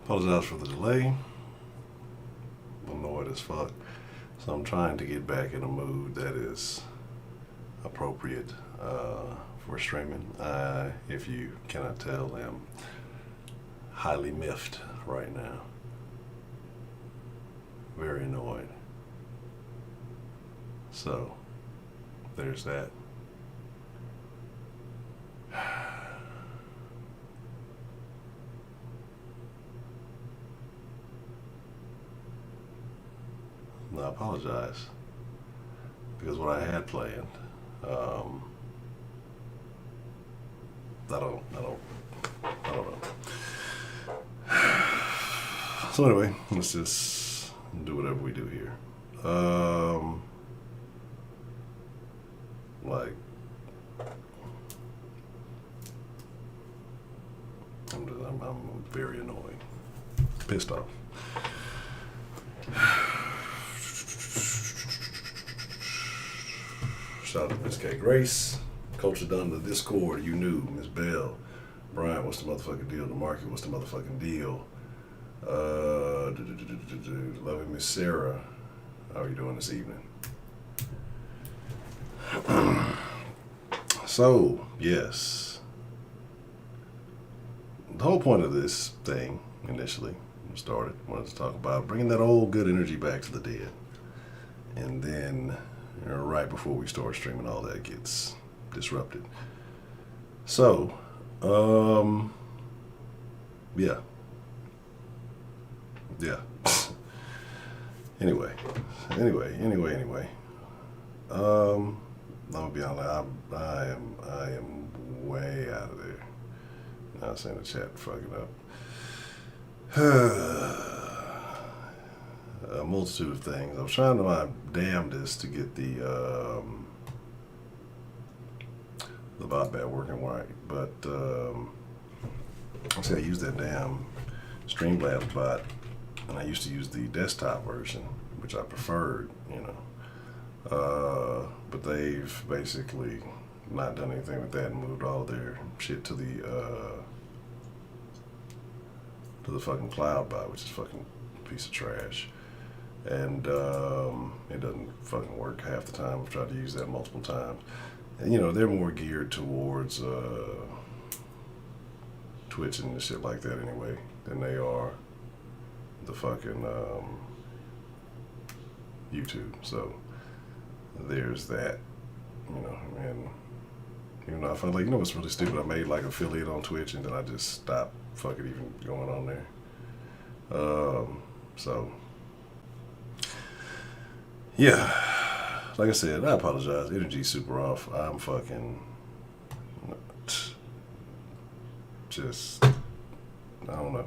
Apologize for the delay. I'm annoyed as fuck. So I'm trying to get back in a mood that is appropriate for streaming. If you cannot tell, I'm highly miffed right now. Very annoyed. So, there's that. I apologize because what I had planned, I don't know. So anyway, let's just do whatever we do here. Like, I'm very annoyed, pissed off. Shout out to Miss K. Grace. Culture done the Discord. You knew. Miss Bell. Brian, what's the motherfucking deal? The market, what's the motherfucking deal? Loving Miss Sarah. How are you doing this evening? So, yes. The whole point of this thing, initially, wanted to talk about bringing that old good energy back to the dead. And then, right before we start streaming, all that gets disrupted. So, yeah. Anyway. I'm gonna be honest. I am way out of there. Now I'm saying the chat fucking up. A multitude of things. I was trying to my damnedest to get the bot bat working right, but I used that damn Streamlabs bot, and I used to use the desktop version, which I preferred, but they've basically not done anything with that and moved all their shit to the fucking cloud bot, which is fucking piece of trash. And it doesn't fucking work half the time. I've tried to use that multiple times. And they're more geared towards Twitch and shit like that anyway than they are the fucking YouTube. So there's that, and I felt like, what's really stupid? I made like affiliate on Twitch and then I just stopped fucking even going on there. So yeah, like I said, I apologize. Energy's super off. I'm fucking just, I don't know.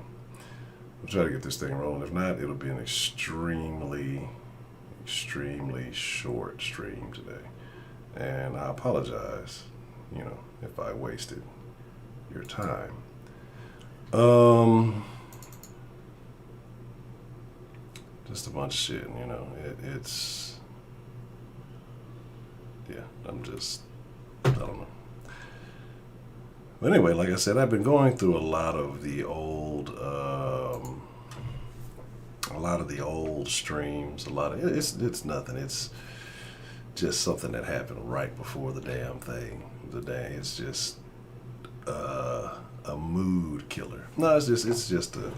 I'll try to get this thing rolling. If not, it'll be an extremely short stream today. And I apologize, if I wasted your time. Just a bunch of shit, it's, yeah, I don't know. But anyway, like I said, I've been going through a lot of the old streams, it's nothing. It's just something that happened right before the damn thing. It's just a mood killer. No, it's just an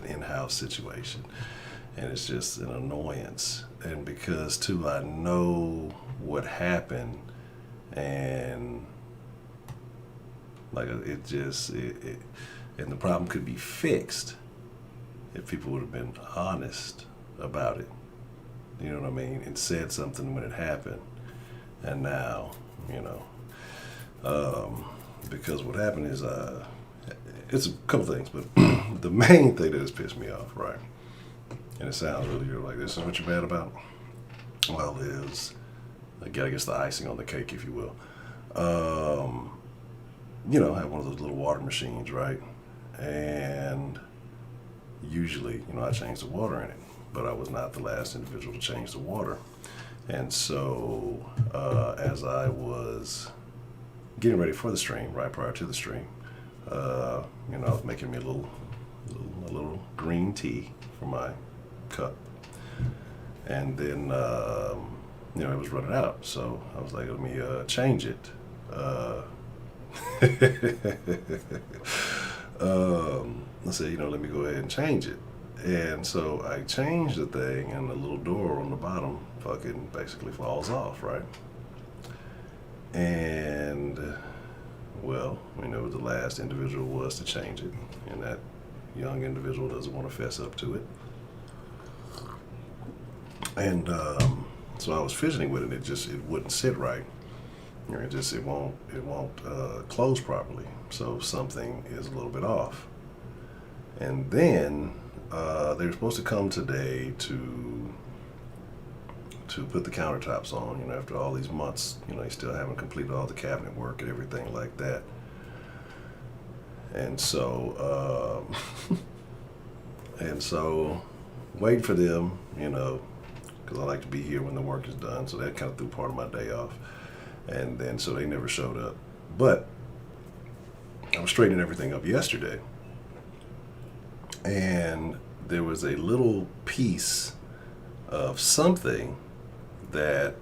in-house situation. And it's just an annoyance. And because too, I know what happened, and like and the problem could be fixed if people would have been honest about it. You know what I mean? And said something when it happened. And now, because what happened is, it's a couple things, but the main thing that has pissed me off, right? And it sounds really good, like, this is what you're mad about? Well, is, I guess the icing on the cake, if you will. I have one of those little water machines, right? And usually, I change the water in it, but I was not the last individual to change the water. And so, as I was getting ready for the stream, right prior to the stream, I was making me a little a little green tea for my cup. And then, it was running out. So I was like, let me change it. I said, let me go ahead and change it. And so I changed the thing, and the little door on the bottom fucking basically falls off, right? And, well, we know the last individual was to change it, and that young individual doesn't want to fess up to it. And so I was fidgeting with it. It wouldn't sit right. It won't close properly. So something is a little bit off. And then they were supposed to come today to put the countertops on. After all these months, they still haven't completed all the cabinet work and everything like that. And so, wait for them, because I like to be here when the work is done. So that kind of threw part of my day off. And then, so they never showed up. But I was straightening everything up yesterday. And there was a little piece of something that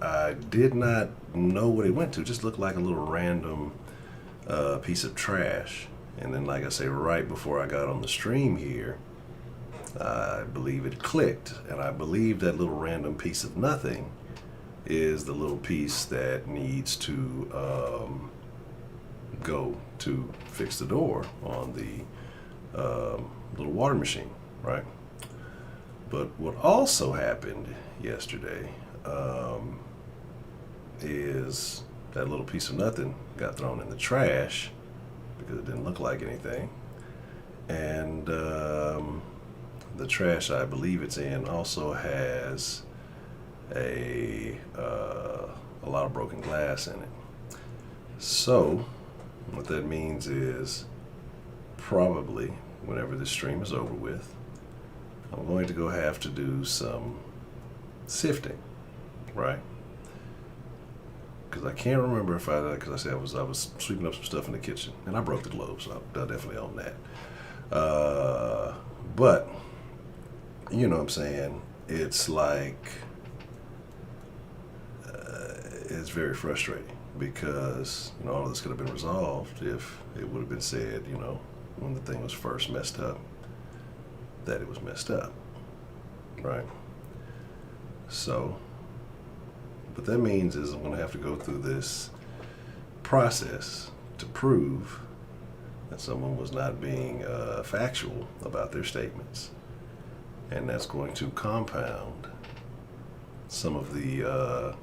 I did not know what it went to. It just looked like a little random piece of trash. And then, like I say, right before I got on the stream here, I believe it clicked. And I believe that little random piece of nothing is the little piece that needs to go to fix the door on the little water machine, right? But what also happened yesterday is that little piece of nothing got thrown in the trash because it didn't look like anything. And the trash I believe it's in also has a lot of broken glass in it. So what that means is probably whenever this stream is over with, I'm going to go have to do some sifting, right? Because I can't remember if because I said I was sweeping up some stuff in the kitchen and I broke the globe, so I definitely own that. But you know what I'm saying? It's like it's very frustrating because all of this could have been resolved if it would have been said, when the thing was first messed up, that it was messed up, right? So, what that means is I'm going to have to go through this process to prove that someone was not being factual about their statements. And that's going to compound some of the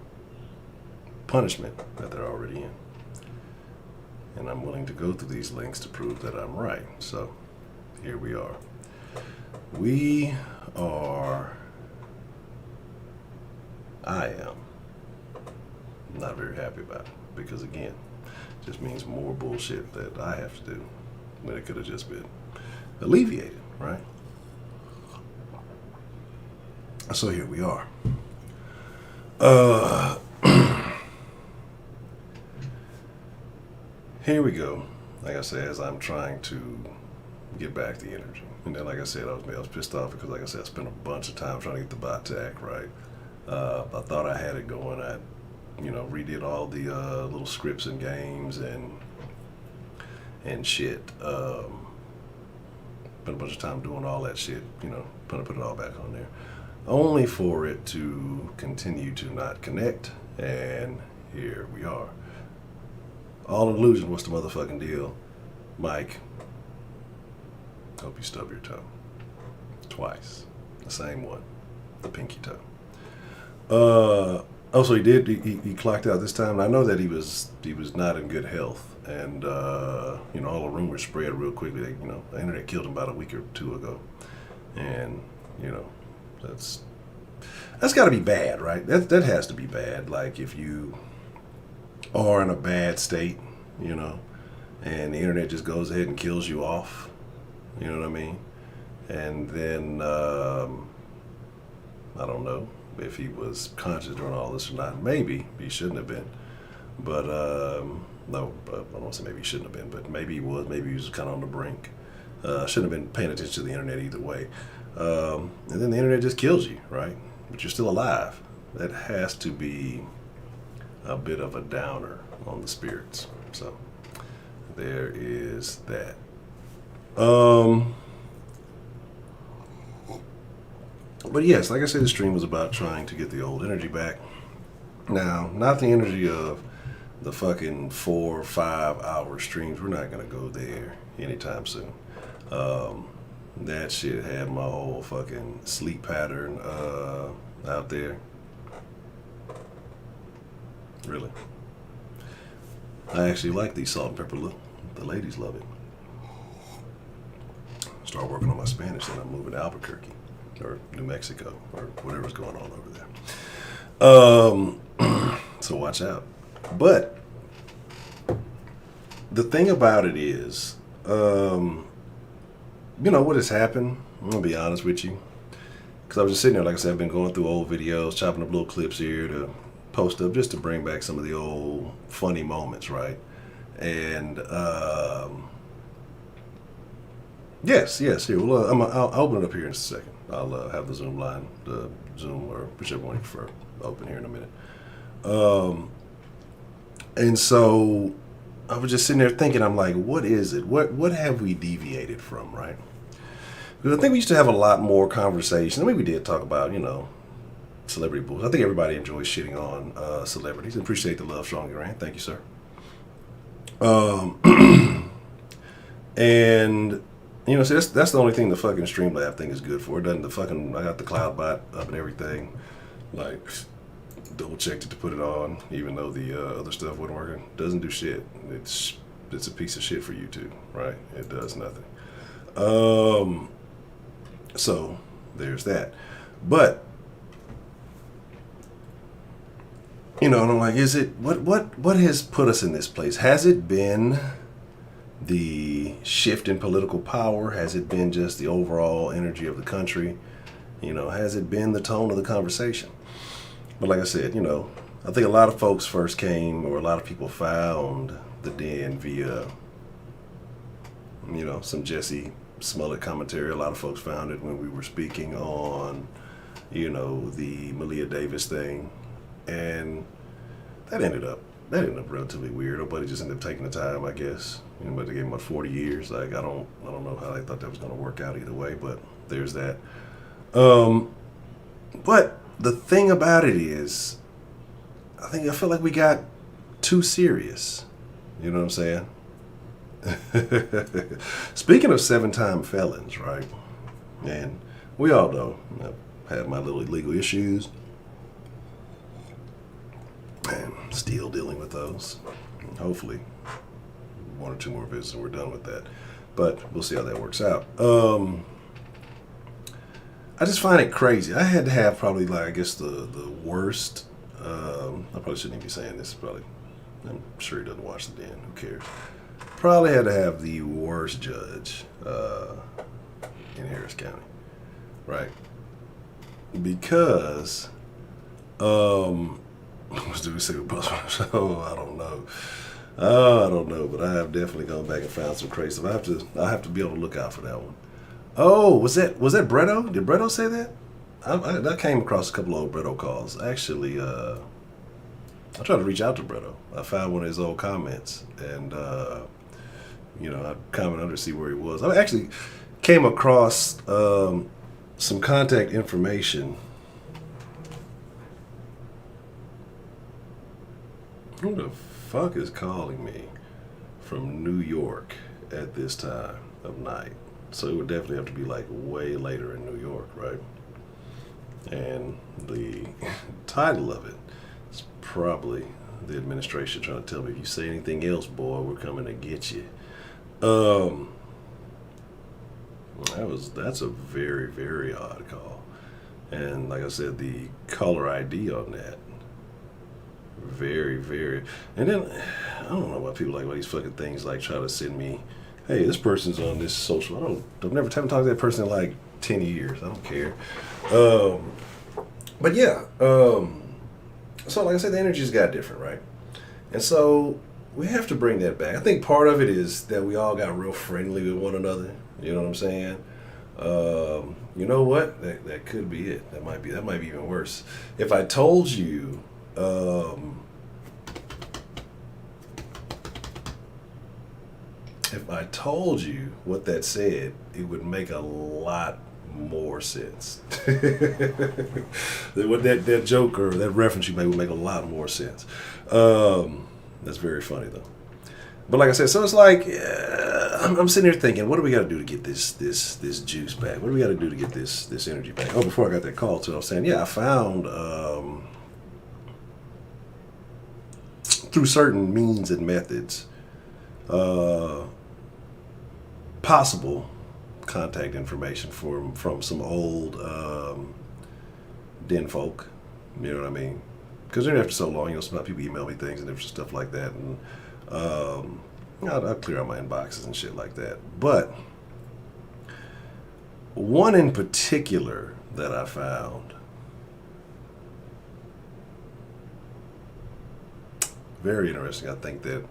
punishment that they're already in. And I'm willing to go through these links to prove that I'm right. So here we are. I am not very happy about it because, again, it just means more bullshit that I have to do when it could have just been alleviated, right? So here we are. Here we go. Like I said, as I'm trying to get back the energy. And then, like I said, I was pissed off because, like I said, I spent a bunch of time trying to get the bot to act right. I thought I had it going. I, redid all the little scripts and games and shit. Spent a bunch of time doing all that shit, put it all back on there. Only for it to continue to not connect. And here we are. All an illusion. What's the motherfucking deal? Mike, hope you stub your toe. Twice. The same one. The pinky toe. So he did. He clocked out this time. And I know that he was not in good health. And, all the rumors spread real quickly. The internet killed him about a week or two ago. And, that's got to be bad, right? That has to be bad. Like, if you are in a bad state, and the internet just goes ahead and kills you off, you know what I mean? And then, I don't know if he was conscious during all this or not. Maybe he shouldn't have been. But, no, I don't want to say maybe he shouldn't have been, but maybe he was. Maybe he was kind of on the brink. Shouldn't have been paying attention to the internet either way. And then the internet just kills you, right? But you're still alive. That has to be a bit of a downer on the spirits. So there is that. But yes, like I said, the stream was about trying to get the old energy back. Now, not the energy of the fucking 4 or 5 hour streams. We're not gonna go there anytime soon. That shit had my whole fucking sleep pattern out there. Really. I actually like these salt and pepper look. The ladies love it. Start working on my Spanish, then I'm moving to Albuquerque or New Mexico or whatever's going on over there. So watch out. But the thing about it is, you know what has happened? I'm gonna be honest with you, because I was just sitting there, like I said, I've been going through old videos, chopping up little clips here to post up, just to bring back some of the old funny moments, right? And yes. Here, well, I'll open it up here in a second. I'll have the Zoom line, the Zoom or whichever one you prefer, open here in a minute. And so I was just sitting there thinking, I'm like, what is it? What have we deviated from, right? Because I think we used to have a lot more conversation. I mean, we did talk about, you know, celebrity bulls. I think everybody enjoys shitting on celebrities. Appreciate the love, Sean Grant. Thank you, sir. And you know, see, that's the only thing the fucking Streamlab thing is good for. It doesn't the fucking, I got the cloud bot up and everything. Like, double checked it to put it on, even though the other stuff wasn't working. Doesn't do shit. It's a piece of shit for YouTube, right? It does nothing. So there's that. But you know, and I'm like, is it what has put us in this place? Has it been the shift in political power? Has it been just the overall energy of the country? You know, has it been the tone of the conversation? But like I said, you know, I think a lot of folks first came, or a lot of people found the den via, you know, some Jesse Smollett commentary. A lot of folks found it when we were speaking on, you know, the Malia Davis thing. And that ended up relatively weird. Nobody just ended up taking the time, I guess. You know, but they gave him about 40 years. Like, I don't know how they thought that was going to work out either way, but there's that. But the thing about it is, I feel like we got too serious. You know what I'm saying? Speaking of 7-time felons, right? And we all know I've had my little illegal issues. And still dealing with those. And hopefully 1 or 2 more visits and we're done with that. But we'll see how that works out. I just find it crazy. I had to have probably, like, I guess the worst. I probably shouldn't even be saying this. I'm sure he doesn't watch the den. Who cares? Probably had to have the worst judge in Harris County, right? Because what do we say with Buzzword? Oh, I don't know. But I have definitely gone back and found some crazy stuff. I have to be on the lookout for that one. Oh, was that Bretto? Did Bretto say that? I came across a couple of old Bretto calls. Actually, I tried to reach out to Bretto. I found one of his old comments, and you know, I commented under to see where he was. I actually came across some contact information. Who the fuck is calling me from New York at this time of night? So it would definitely have to be like way later in New York, right? And the title of it is probably the administration trying to tell me, if you say anything else, boy, we're coming to get you. That's a very, very odd call. And like I said, the caller ID on that, very, very. And then I don't know why people like all these fucking things, like try to send me, hey, this person's on this social. I've never talked to that person in like 10 years. I don't care. But yeah. So like I said, the energy's got different, right? And so we have to bring that back. I think part of it is that we all got real friendly with one another. You know what I'm saying? You know what? That could be it. That might be even worse. If I told you, what that said, it would make a lot more sense. that joke or that reference you made would make a lot more sense. That's very funny though. But like I said, so it's like I'm sitting here thinking, what do we got to do to get this juice back? What do we got to do to get this energy back? Oh, before I got that call too, I was saying, yeah, I found through certain means and methods possible contact information from some old den folk. You know what I mean? Because after so long, you know, some people email me things and different stuff like that, and I'll clear out my inboxes and shit like that. But one in particular that I found, very interesting. I think that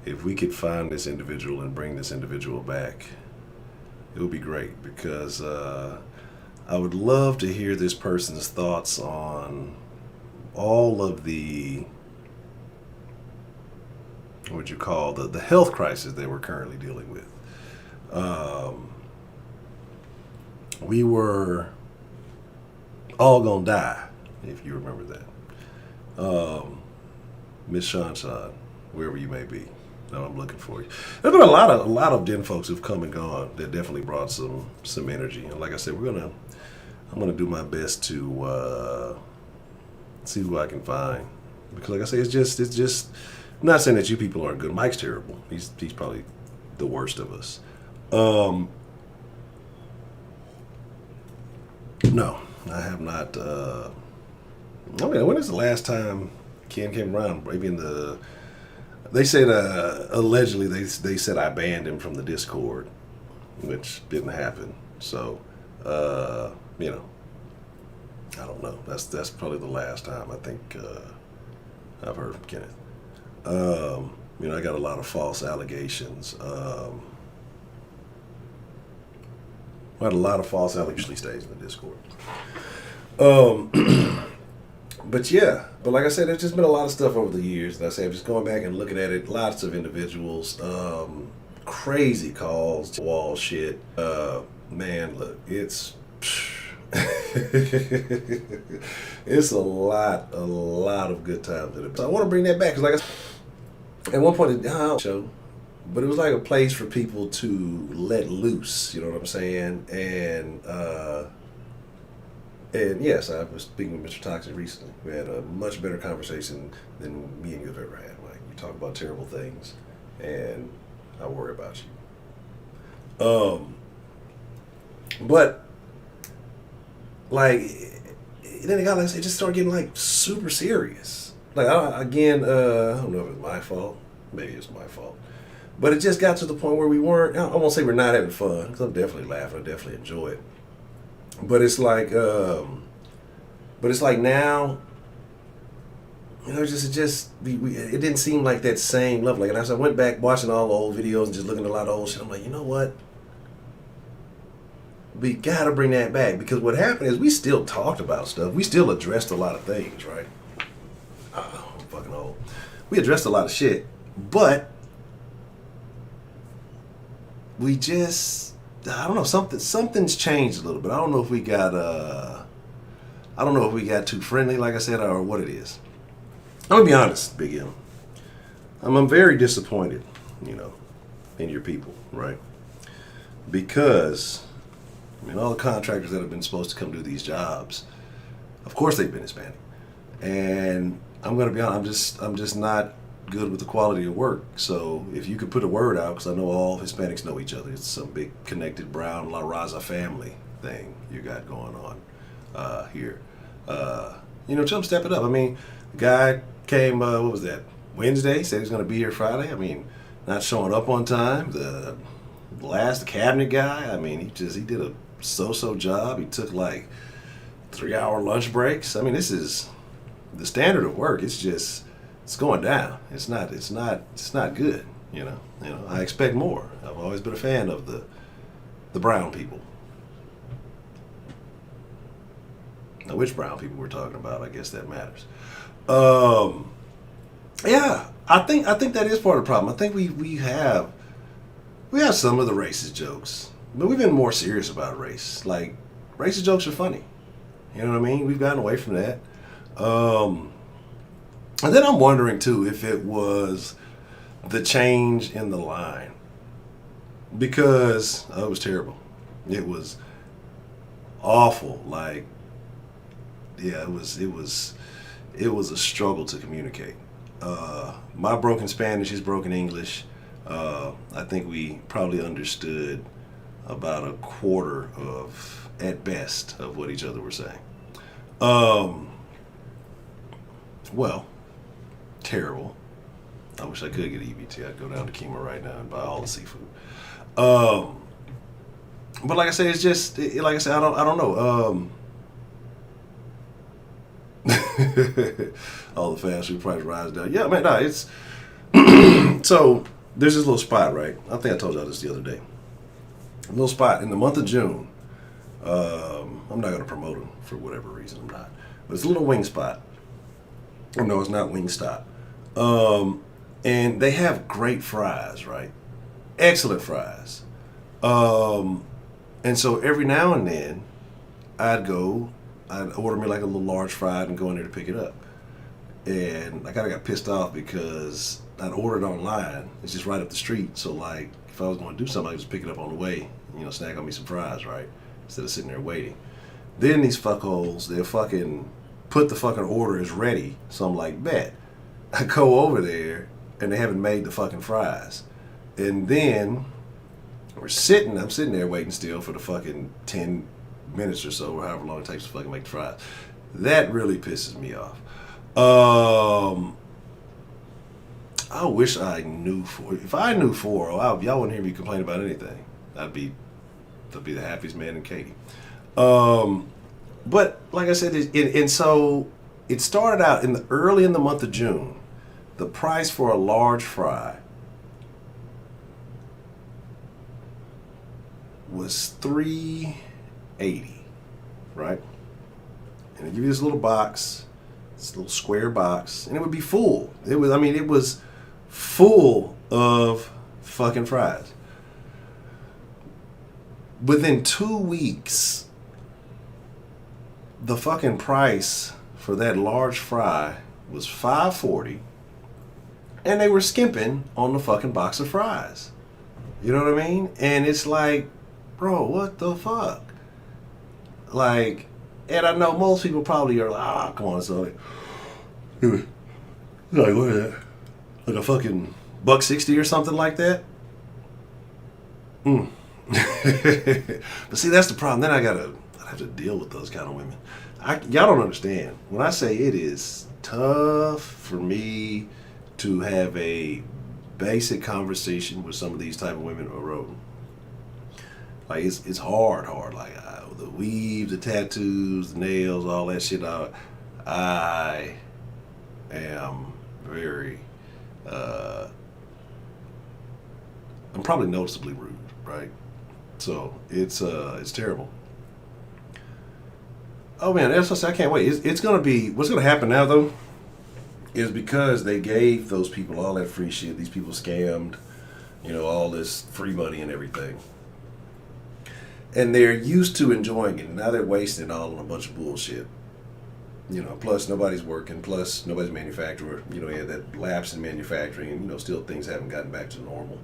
if we could find this individual and bring this individual back, it would be great, because I would love to hear this person's thoughts on all of the, what would you call, the health crisis they were currently dealing with. We were all gonna die, if you remember that. Miss Shanshan, wherever you may be, I'm looking for you. There's been a lot of den folks who've come and gone that definitely brought some energy. And like I said, I'm gonna do my best to see who I can find, because like I say, it's just. I'm not saying that you people aren't good. Mike's terrible. He's probably the worst of us. No, I have not. I mean, when is the last time Ken came around? Maybe they said allegedly they said I banned him from the Discord, which didn't happen. So, you know, I don't know. That's probably the last time I think I've heard from Kenneth. You know, I got a lot of false allegations. I had a lot of false allegations stays in the Discord. But yeah, but like I said, there's just been a lot of stuff over the years. And I say, I'm just going back and looking at it. Lots of individuals, crazy calls, wall shit. Man, look, it's it's a lot of good times. So I want to bring that back, because like I said, at one point, show, but it was like a place for people to let loose. You know what I'm saying? And yes, I was speaking with Mr. Toxic recently. We had a much better conversation than me and you have ever had. Like, you talk about terrible things, and I worry about you. But like, then it got, like I said, it just started getting like super serious. Like, I don't know if it's my fault. Maybe it's my fault. But it just got to the point where we weren't, I won't say we're not having fun, because I'm definitely laughing, I definitely enjoy it. But it's like now, you know, it didn't seem like that same level. Like, and as I went back watching all the old videos and just looking at a lot of old shit, I'm like, you know what? We gotta bring that back, because what happened is we still talked about stuff. We still addressed a lot of things, right? Oh, I'm fucking old. We addressed a lot of shit, but we just, I don't know, something's changed a little bit. I don't know if we got too friendly, like I said, or what it is. I'm gonna be honest, Big M. I'm very disappointed, you know, in your people, right? Because, I mean, all the contractors that have been supposed to come do these jobs, of course they've been Hispanic. And I'm gonna be honest, I'm just not good with the quality of work. So if you could put a word out, because I know all Hispanics know each other. It's some big connected brown La Raza family thing you got going on here. You know, Trump step it up. I mean, the guy came, what was that, Wednesday, said he's going to be here Friday. I mean, not showing up on time. The last cabinet guy, I mean, he did a so-so job. He took like 3-hour lunch breaks. I mean, this is the standard of work. It's just it's going down. It's not good. I expect more. I've always been a fan of the brown people. Now, which brown people we're talking about, I guess that matters. Yeah, I think that is part of the problem. I think we have some of the racist jokes, but we've been more serious about race. Like, racist jokes are funny. You know what I mean? We've gotten away from that. And then I'm wondering too if it was the change in the line, because it was terrible. It was awful. Like, yeah, it was a struggle to communicate. My broken Spanish, his broken English. I think we probably understood about a quarter of, at best, of what each other were saying. Well, terrible. I wish I could get EBT. I'd go down to Kima right now and buy all the seafood. But like I said, it's just like I said. I don't know. All the fast food price rise down. Yeah, man. Nah, it's so there's this little spot, right? I think I told y'all this the other day. A little spot in the month of June. I'm not gonna promote them for whatever reason. I'm not. But it's a little wing spot. Oh, no, it's not Wingstop. And they have great fries, right? Excellent fries. And so every now and then, I'd order me like a little large fry and go in there to pick it up. And I kind of got pissed off because I'd ordered online. It's just right up the street. So, like, if I was going to do something, I could just pick it up on the way, snack on me some fries, right? Instead of sitting there waiting. Then these fuckholes, they'll fucking put the fucking order as ready. So I'm like, bet. I go over there and they haven't made the fucking fries. And then I'm sitting there waiting still for the fucking 10 minutes or so, or however long it takes to fucking make the fries. That really pisses me off. I wish I knew if I knew y'all wouldn't hear me complain about anything. I'd be the happiest man in Katy. But like I said, and so it started out early in the month of June. The price for a large fry was $3.80, right? And they give you this little box, this little square box, and it would be full. It was full of fucking fries. Within 2 weeks, the fucking price for that large fry was $5.40, and they were skimping on the fucking box of fries. You know what I mean? And it's like, bro, what the fuck? Like, and I know most people probably are like, come on, so like what is that? Like a fucking $1.60 or something like that? But see, that's the problem. Then I have to deal with those kind of women. Y'all don't understand. When I say it is tough for me to have a basic conversation with some of these type of women on the road. Like, it's hard. Like, the weave, the tattoos, the nails, all that shit. I am very, I'm probably noticeably rude, right? So it's terrible. Oh man, I can't wait. It's gonna be, what's gonna happen now though, is because they gave those people all that free shit. These people scammed, all this free money and everything. And they're used to enjoying it. Now they're wasting it all on a bunch of bullshit. Plus nobody's working, plus nobody's manufacturer. Yeah, that lapse in manufacturing, and still things haven't gotten back to normal.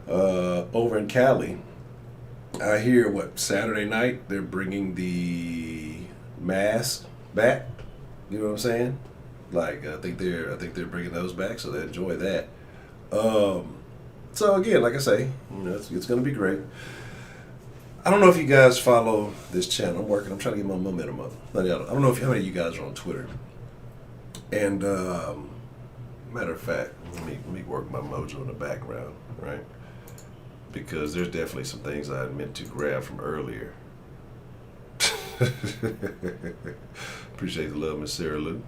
Over in Cali, I hear Saturday night they're bringing the mask back. You know what I'm saying? Like, I think they're bringing those back, so they enjoy that. So again, like I say, it's going to be great. I don't know if you guys follow this channel. I'm trying to get my momentum up. I don't know how many of you guys are on Twitter. And matter of fact, let me work my mojo in the background, right? Because there's definitely some things I meant to grab from earlier. Appreciate the love, Miss Sarah Lou.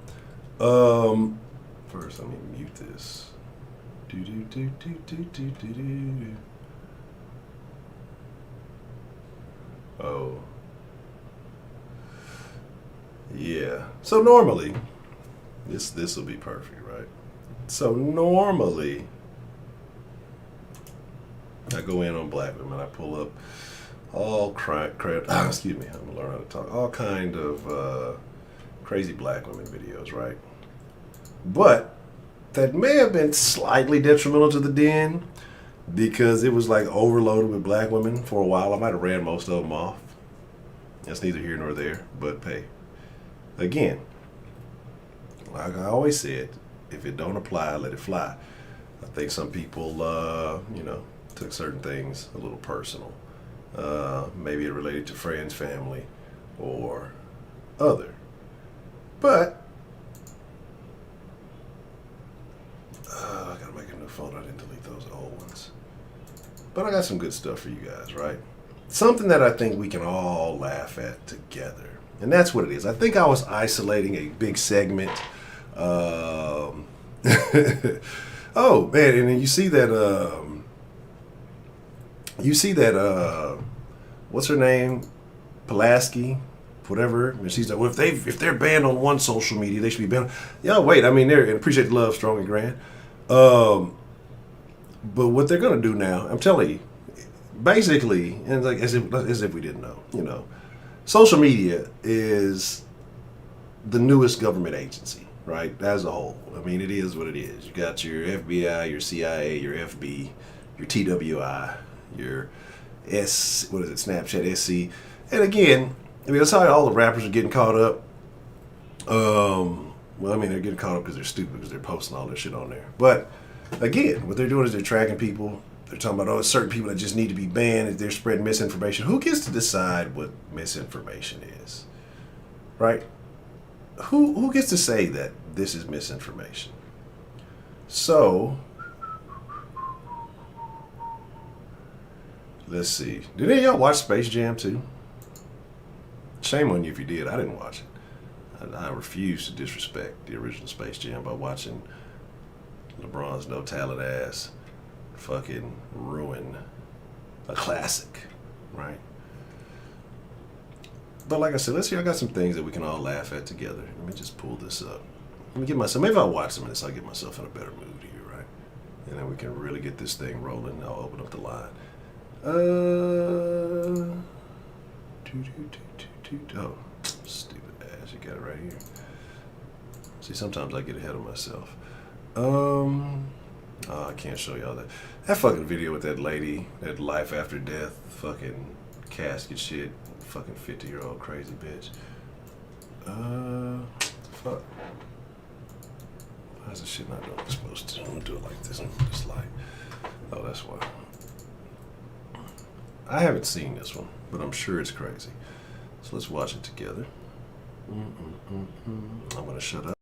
First, let me mute this. Do do do do do do do do. Oh. Yeah. So normally, this will be perfect, right? So normally, I go in on black women. I pull up all excuse me. I'm gonna learn how to talk. All kind of crazy black women videos, right? But that may have been slightly detrimental to the den because it was like overloaded with black women for a while. I might have ran most of them off. That's neither here nor there. But hey, again, like I always said, if it don't apply, let it fly. I think some people, took certain things a little personal. Maybe it related to friends, family, or other. But I gotta make a new phone. I didn't delete those old ones. But I got some good stuff for you guys, right? Something that I think we can all laugh at together. And that's what it is. I think I was isolating a big segment. Oh, man, and then you see that, what's her name? Pulaski, whatever. And she's like, well, if they're banned on one social media, they should be banned. Yeah, wait, I mean, and appreciate the love, strong and grand. But what they're going to do now, I'm telling you, basically, and like as if we didn't know, social media is the newest government agency, right? As a whole. I mean, it is what it is. You got your FBI, your CIA, your FB, your TWI, your Snapchat, SC. And again, I mean, that's how all the rappers are getting caught up. Well, I mean, they're getting caught up because they're stupid, because they're posting all their shit on there. But again, what they're doing is they're tracking people. They're talking about, certain people that just need to be banned if they're spreading misinformation. Who gets to decide what misinformation is? Right? Who gets to say that this is misinformation? So, let's see. Did any of y'all watch Space Jam 2? Shame on you if you did. I didn't watch it. I refuse to disrespect the original Space Jam by watching LeBron's no talent ass fucking ruin a classic, right? But like I said, let's see. I got some things that we can all laugh at together. Let me just pull this up. Let me get myself. Maybe I'll watch some of this. I'll get myself in a better mood here, right? And then we can really get this thing rolling. I'll open up the line. Oh, stupid ass. You got it right here. See, sometimes I get ahead of myself. Oh, I can't show y'all that. That fucking video with that lady, that life after death, fucking casket shit, fucking 50-year-old crazy bitch. Fuck. Why is this shit not doing what it's supposed to? I'm gonna do it like this. I'm gonna just like, oh, that's why. I haven't seen this one, but I'm sure it's crazy. So let's watch it together. I'm gonna shut up.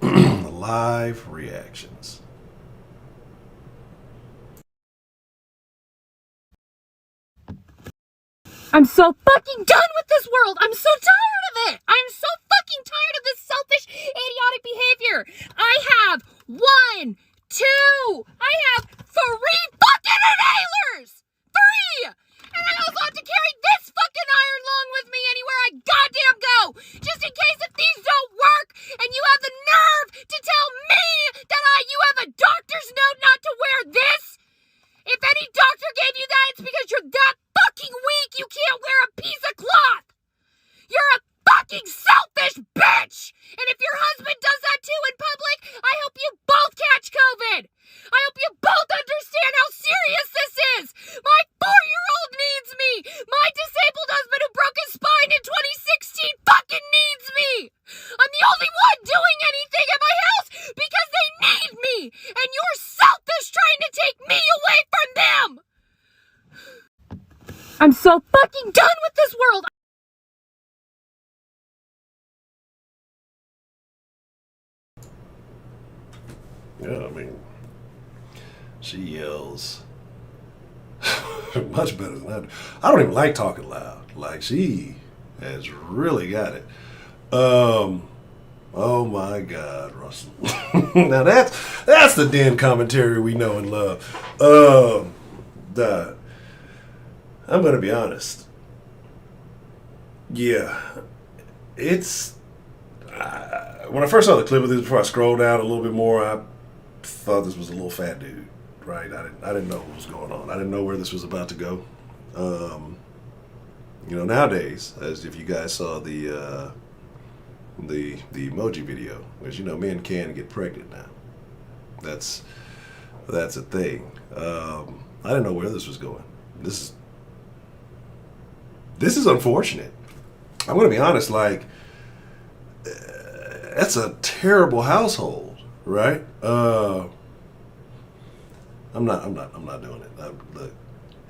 Live reactions. I'm so fucking done with this world. I'm so tired of it. I'm so fucking tired of this selfish, idiotic behavior. I have 1, 2, I have 3 fucking inhalers. 3! And I also have to carry this fucking iron lung with me anywhere I goddamn go. Just in case if these don't work and you have the nerve to tell me that you have a doctor's note not to wear this. If any doctor gave you that, it's because you're that fucking weak you can't wear a piece of cloth. You're a fucking selfish bitch. And if your husband does that too in public, I hope you both catch COVID. I hope you both understand how serious this is. My 4-year-old needs me. My disabled husband who broke his spine in 2016 fucking needs me. I'm the only one doing anything at my house because they need me. And you're selfish trying to take me away from them. I'm so fucking done with this world. Yeah, I mean, she yells much better than I do. I don't even like talking loud. Like, she has really got it. Oh my God, Russell. Now that's the den commentary we know and love. The I'm gonna be honest. Yeah, it's when I first saw the clip of this, before I scrolled down a little bit more, I thought this was a little fat dude. Right? I didn't know what was going on. I didn't know where this was about to go. Nowadays, as if you guys saw the emoji video, which men can get pregnant now. That's a thing. I didn't know where this was going. This is unfortunate. I'm gonna be honest. Like, that's a terrible household, right? I'm not doing it. Look,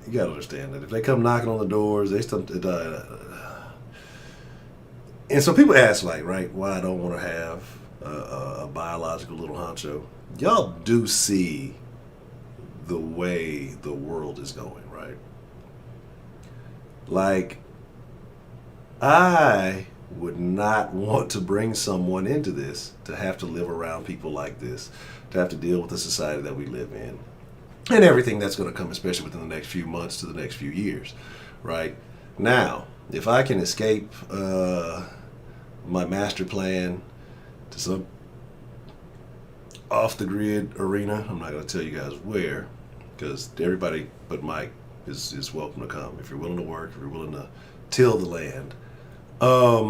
you gotta understand that if they come knocking on the doors, they start. And so people ask, like, right, why I don't want to have a biological little honcho. Y'all do see the way the world is going, right? Like, I would not want to bring someone into this, to have to live around people like this, to have to deal with the society that we live in, and everything that's going to come, especially within the next few months to the next few years, right? Now, if I can escape my master plan to some off-the-grid arena, I'm not going to tell you guys where, because everybody but Mike is welcome to come. If you're willing to work, if you're willing to till the land. But,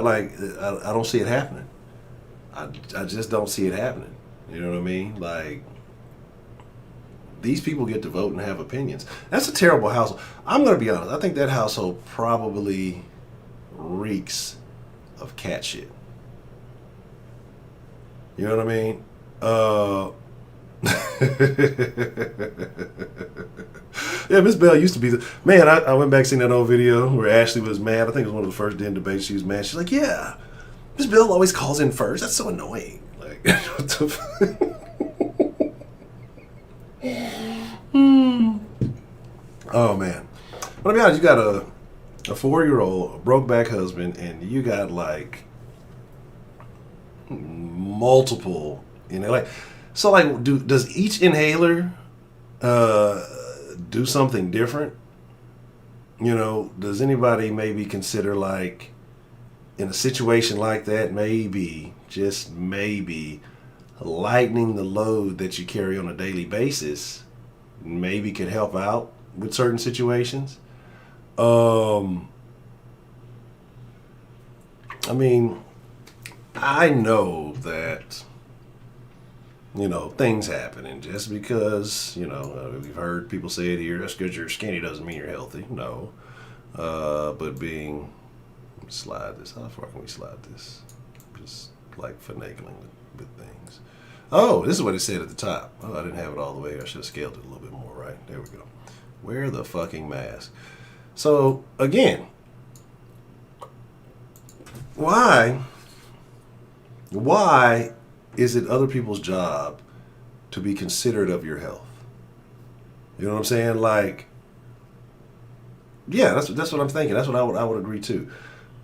like, I don't see it happening. I just don't see it happening. You know what I mean? Like, these people get to vote and have opinions. That's a terrible household. I'm going to be honest. I think that household probably reeks of cat shit. You know what I mean? Yeah, Miss Bell used to be man. I went back seeing that old video where Ashley was mad. I think it was one of the first den debates. She was mad. She's like, "Yeah, Miss Bell always calls in first. That's so annoying." Like, what the fuck? Oh man. But to be honest, you got a 4-year-old, a broke back husband, and you got like multiple, like, so like, does each inhaler do something different? Does anybody maybe consider, like, in a situation like that, maybe, just maybe, lightening the load that you carry on a daily basis maybe could help out with certain situations? I mean, I know that, things happen, and just because, we've heard people say it here, just because you're skinny doesn't mean you're healthy. No. But slide this. How far can we slide this? Just like finagling with things. Oh, this is what it said at the top. Oh, I didn't have it all the way. I should have scaled it a little bit more, right? There we go. Wear the fucking mask. So, again, why is it other people's job to be considerate of your health? You know what I'm saying? Like, yeah, that's what I'm thinking. That's what I would agree to.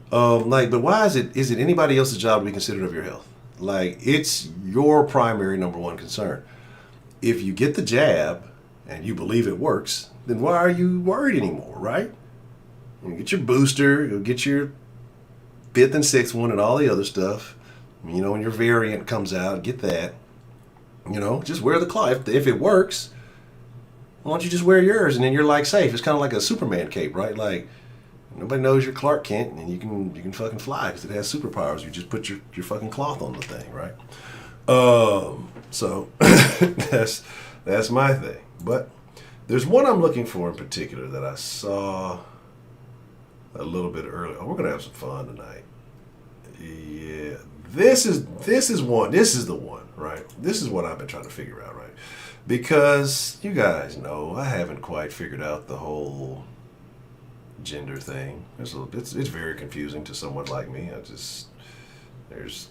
But why is it anybody else's job to be considerate of your health? Like, it's your primary number one concern. If you get the jab and you believe it works, then why are you worried anymore, right? You get your booster, you'll get your 5th and 6th one and all the other stuff. When your variant comes out, get that. Just wear the cloth. If it works, why don't you just wear yours, and then you're, like, safe. It's kind of like a Superman cape, right? Like, nobody knows you're Clark Kent, and you can fucking fly because it has superpowers. You just put your fucking cloth on the thing, right? So that's my thing. But there's one I'm looking for in particular that I saw a little bit earlier. Oh, we're gonna have some fun tonight. Yeah, this is one. This is the one, right? This is what I've been trying to figure out, right? Because you guys know I haven't quite figured out the whole gender thing. It's very confusing to someone like me. There's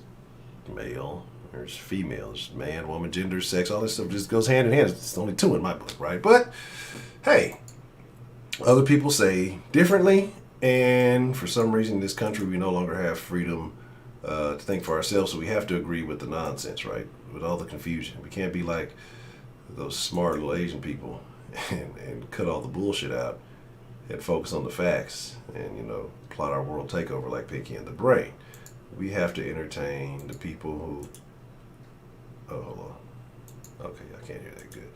male, there's female, there's man, woman, gender, sex, all this stuff just goes hand in hand. It's only 2 in my book, right? But hey, other people say differently, And for some reason in this country, we no longer have freedom to think for ourselves, so we have to agree with the nonsense, right? With all the confusion. We can't be like those smart little Asian people and cut all the bullshit out and focus on the facts and, you know, plot our world takeover like Pinky and the Brain. We have to entertain the people who... Oh, hold on. Okay, I can't hear that good.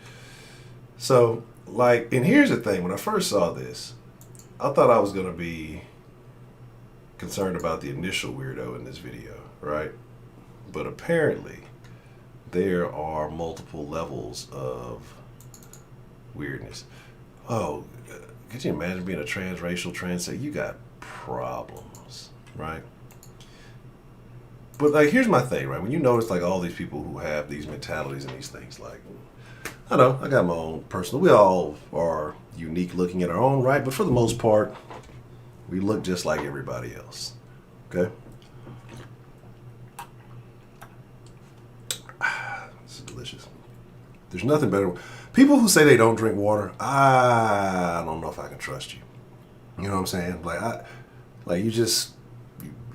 So, like, and here's the thing. When I first saw this, I thought I was going to be concerned about the initial weirdo in this video, right? But apparently, there are multiple levels of weirdness. Oh, could you imagine being a transracial transsexual? You got problems, right? But like, here's my thing, right? When you notice like all these people who have these mentalities and these things, like, I know I got my own personal. We all are unique looking in our own right, but for the most part, we look just like everybody else. Okay. This is delicious. There's nothing better. People who say they don't drink water, I don't know if I can trust you. You know what I'm saying? Like you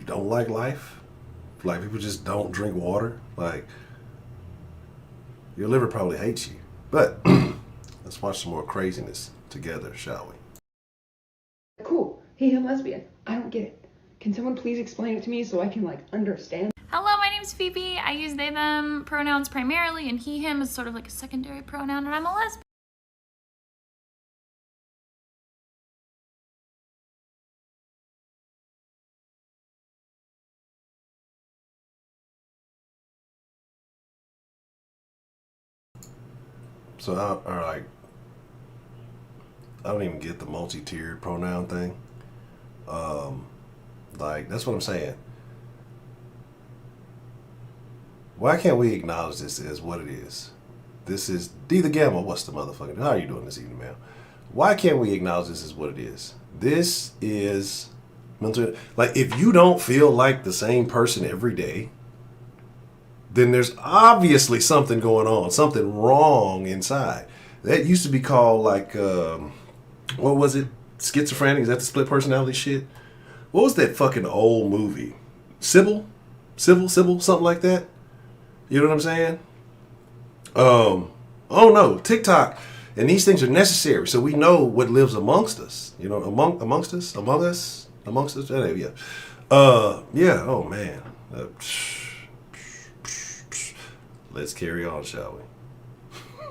don't like life. Like people just don't drink water. Like your liver probably hates you. But let's watch some more craziness together, shall we? Cool. Hey, I'm lesbian. I don't get it. Can someone please explain it to me so I can like understand? Hello, my name's Phoebe. I use they, them pronouns primarily, and he, him is sort of like a secondary pronoun, and I'm a lesbian. So I don't even get the multi-tiered pronoun thing. Like that's what I'm saying. Why can't we acknowledge this as what it is? This is D the Gamma. What's the motherfucking? How are you doing this evening, man? Why can't we acknowledge this as what it is? This is mental. Like if you don't feel like the same person every day, then there's obviously something going on, something wrong inside. That used to be called like, what was it? Schizophrenic? Is that the split personality shit? What was that fucking old movie? Sybil, something like that. You know what I'm saying? Oh no, TikTok. And these things are necessary, so we know what lives amongst us. You know, amongst us. Yeah. Yeah. Oh man. Let's carry on, shall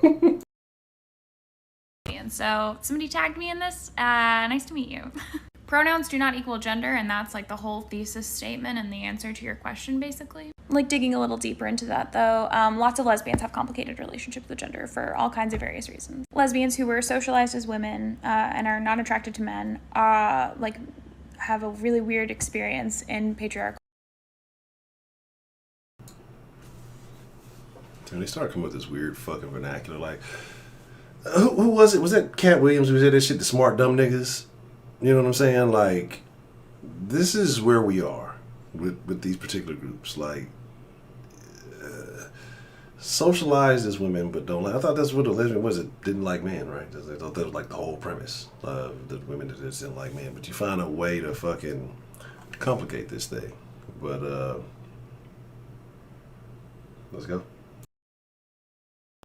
we? And so somebody tagged me in this. Nice to meet you. Pronouns do not equal gender, and that's like the whole thesis statement and the answer to your question, basically. Like digging a little deeper into that, though, lots of lesbians have complicated relationships with gender for all kinds of various reasons. Lesbians who were socialized as women and are not attracted to men, like have a really weird experience in patriarchal. And they started coming with this weird fucking vernacular. Like, who was it? Was that Cat Williams who said that shit? The smart dumb niggas. You know what I'm saying? Like, this is where we are with these particular groups. Like, socialized as women, but don't like. I thought that's what the lesbian was. It didn't like men, right? I thought that was like the whole premise of the women that just didn't like men. But you find a way to fucking complicate this thing. But let's go.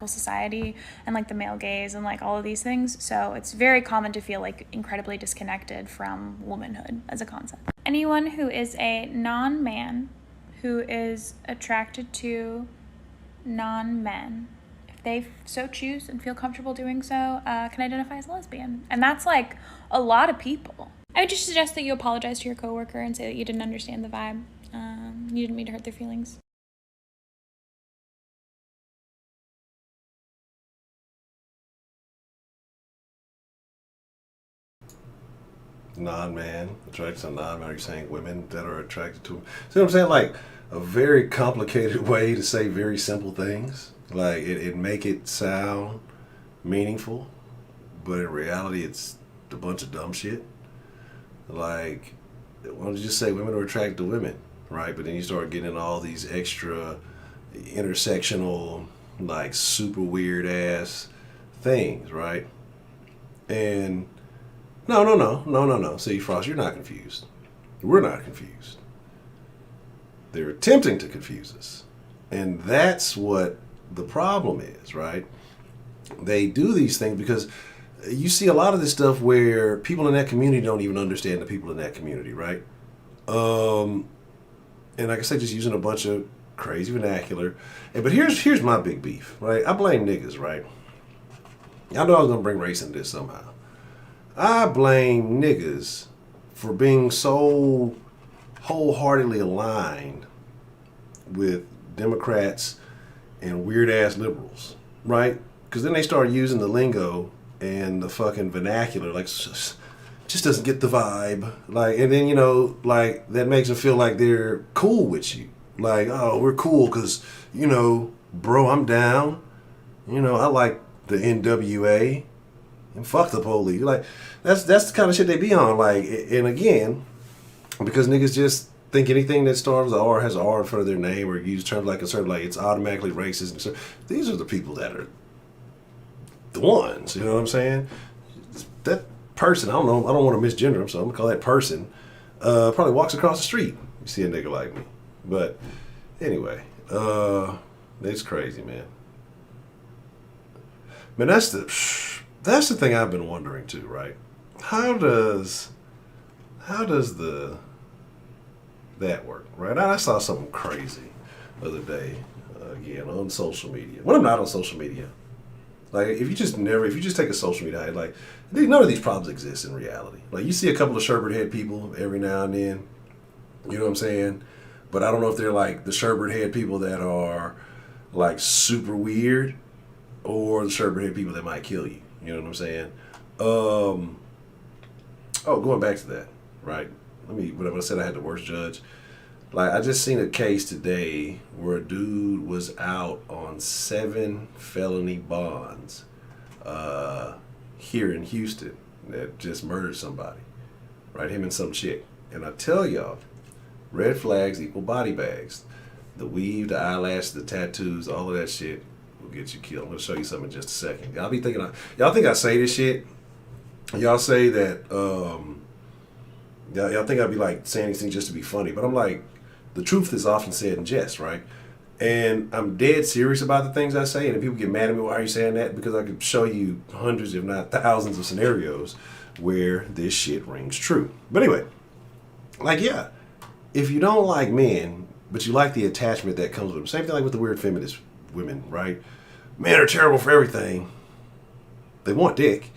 Society and like the male gaze and like all of these things, so it's very common to feel like incredibly disconnected from womanhood as a concept. Anyone who is a non-man who is attracted to non-men, if they so choose and feel comfortable doing so, can identify as lesbian, and that's like a lot of people. I would just suggest that you apologize to your coworker and say that you didn't understand the vibe. You didn't mean to hurt their feelings. Non-man, attracted to non-man. Are you saying women that are attracted to him? See what I'm saying? Like a very complicated way to say very simple things. Like it make it sound meaningful, but in reality it's a bunch of dumb shit. Like, why don't you just say women are attracted to women, right? But then you start getting all these extra intersectional, like super weird ass things, right? And No. See, Frost, you're not confused. We're not confused. They're attempting to confuse us. And that's what the problem is, right? They do these things because you see a lot of this stuff where people in that community don't even understand the people in that community, right? And like I said, just using a bunch of crazy vernacular. But here's my big beef, right? I blame niggas, right? I know I was gonna bring race into this somehow. I blame niggas for being so wholeheartedly aligned with Democrats and weird ass liberals, right? Because then they start using the lingo and the fucking vernacular, like just doesn't get the vibe, like, and then like that makes them feel like they're cool with you, like, oh, we're cool because bro, I'm down, I like the NWA and fuck the police, like that's the kind of shit they be on, like, and again, because niggas just think anything that starts with R has an R in front of their name or use terms like conservative, like it's automatically racist. And these are the people that are the ones, you know what I'm saying? That person, I don't know, I don't want to misgender him, so I'm gonna call that person, probably walks across the street. You see a nigga like me. But anyway, it's crazy, man. Man, that's the thing I've been wondering too, right? How does that work, right? I saw something crazy the other day, again, on social media. When I'm not on social media, like, if you just take a social media, like, none of these problems exist in reality. Like, you see a couple of sherbet head people every now and then, you know what I'm saying? But I don't know if they're like the sherbet head people that are like super weird or the sherbet head people that might kill you. You know what I'm saying? Going back to that, right? When I said I had the worst judge, like, I just seen a case today where a dude was out on 7 felony bonds here in Houston that just murdered somebody, right? Him and some chick. And I tell y'all, red flags equal body bags. The weave, the eyelash, the tattoos, all of that shit will get you killed. I'm going to show you something in just a second. Y'all think I say this shit? Y'all say that, y'all think I'd be like saying these things just to be funny, but I'm like, the truth is often said in jest, right? And I'm dead serious about the things I say, and if people get mad at me, why are you saying that? Because I could show you hundreds, if not thousands, of scenarios where this shit rings true. But anyway, like, yeah, if you don't like men, but you like the attachment that comes with them, same thing like with the weird feminist women, right? Men are terrible for everything. They want dick.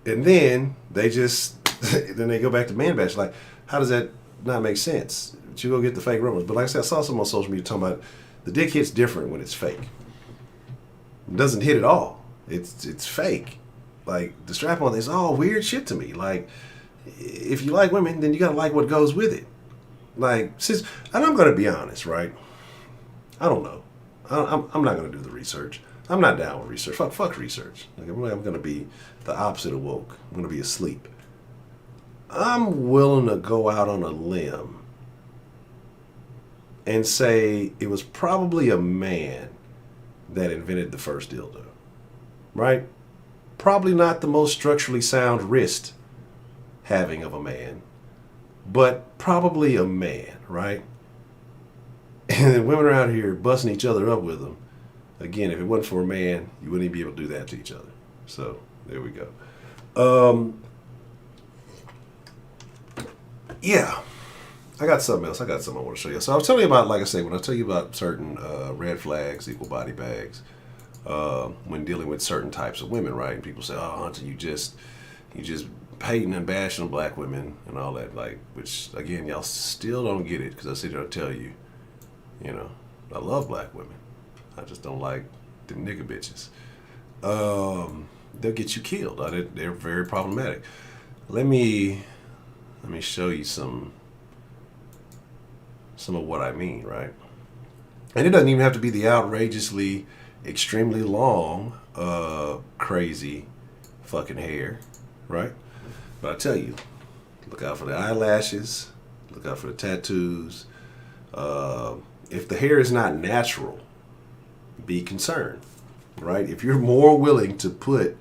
And then they just, then they go back to man bash. Like, how does that not make sense? But you go get the fake rumors. But like I said, I saw someone on social media talking about the dick hit's different when it's fake. It doesn't hit at all. It's fake. Like, the strap-on is all weird shit to me. Like, if you like women, then you gotta like what goes with it. Like, and I'm gonna be honest, right? I don't know. I'm not gonna do the research. I'm not down with research. Fuck research. Like, I'm gonna be the opposite of woke. I'm gonna be asleep. I'm willing to go out on a limb and say it was probably a man that invented the first dildo, right? Probably not the most structurally sound wrist having of a man, but probably a man, right? And women are out here busting each other up with them. Again, if it wasn't for a man, you wouldn't even be able to do that to each other. So there we go. Yeah, I got something else. I want to show you. So I was telling you about, like I say, when I tell you about certain red flags equal body bags, when dealing with certain types of women, right? And people say, "Oh, Hunter, you just hating and bashing on black women and all that." Like, which again, y'all still don't get it because I sit there and tell you, I love black women. I just don't like them nigga bitches. They'll get you killed. They're very problematic. Let me show you some of what I mean, right? And it doesn't even have to be the outrageously, extremely long, crazy fucking hair, right? But I tell you, look out for the eyelashes, look out for the tattoos. If the hair is not natural, be concerned, right? If you're more willing to put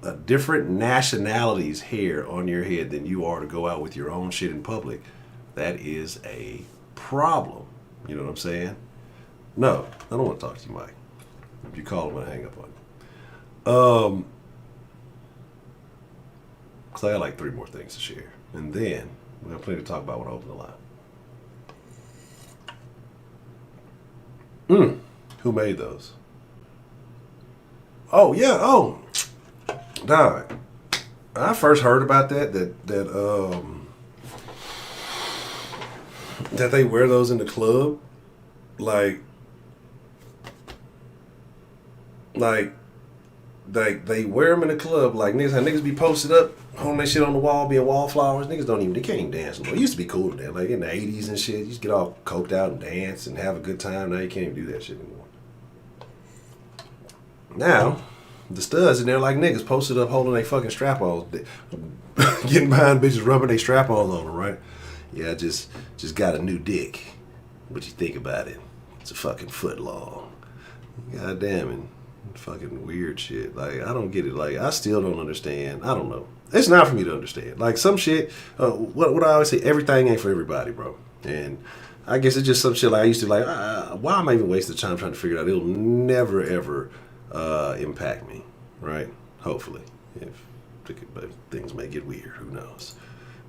a different nationality's hair on your head than you are to go out with your own shit in public, that is a problem. You know what I'm saying? No, I don't want to talk to you, Mike. If you call, I'm going to hang up on you. Because I got like 3 more things to share. And then we have plenty to talk about when I open the line. Who made those? Oh, yeah. Oh, dog. I first heard about that they wear those in the club. Like they wear them in the club. Like niggas, how niggas be posted up, holding that shit on the wall, being wallflowers. Niggas they can't even dance anymore. It used to be cool to dance, like in the 80s and shit. You just get all coked out and dance and have a good time. Now you can't even do that shit anymore. Now, the studs in there like niggas posted up holding their fucking strap-ons, getting behind bitches, rubbing their strap-ons on them, right? Yeah, I just got a new dick. What you think about it? It's a fucking foot long. God damn it. Fucking weird shit. Like, I don't get it. Like, I still don't understand. I don't know. It's not for me to understand. Like, some shit, what I always say, everything ain't for everybody, bro. And I guess it's just some shit like I used to, like, why am I even wasting time trying to figure it out? It'll never, ever impact me, right? Hopefully. If things may get weird, who knows?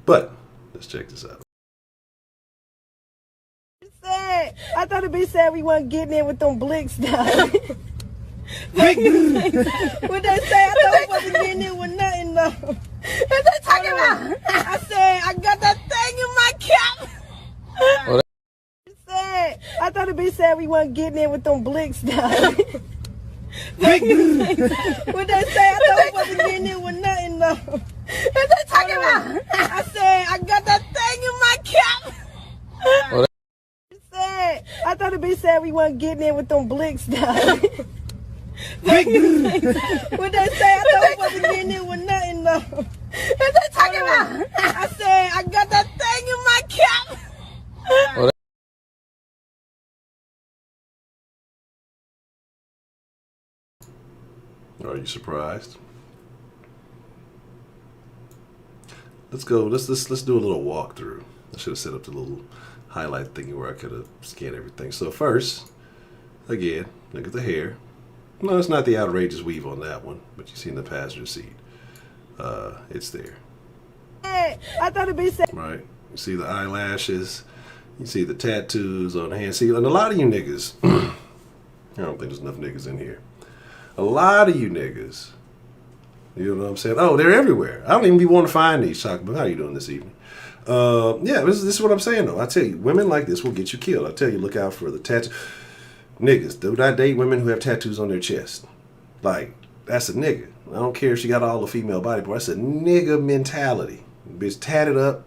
But, let's check this out. I thought it'd be sad we wasn't getting in with them blicks now. What they say? I thought we wasn't getting in with nothing though. What they talking about? I said I got that thing in my cap. I thought it'd be sad we wasn't getting in with them blicks now. What they say? I thought we wasn't getting in with nothing though. What they talking about? I said I got that thing in my cap. I thought it'd be sad we wasn't getting in with them blicks now. What they say? I thought we wasn't getting in with nothing though. What they talking about? I said I got that thing in my cap. Are you surprised? Let's go. Let's do a little walkthrough. I should have set up the little highlight thingy where I could have scanned everything. So first, again, look at the hair. No, it's not the outrageous weave on that one, but you see in the passenger seat, it's there. Hey, I thought it'd be sad. Right. You see the eyelashes. You see the tattoos on the hand. See, and a lot of you niggas, I don't think there's enough niggas in here. A lot of you niggas, you know what I'm saying? Oh, they're everywhere. I don't even be wanting to find these. But how you doing this evening? Yeah, this is what I'm saying though. I tell you, women like this will get you killed. I tell you, look out for the tattoo. Niggas, do not date women who have tattoos on their chest. Like, that's a nigga. I don't care if she got all the female body parts. That's a nigga mentality. Bitch tatted up.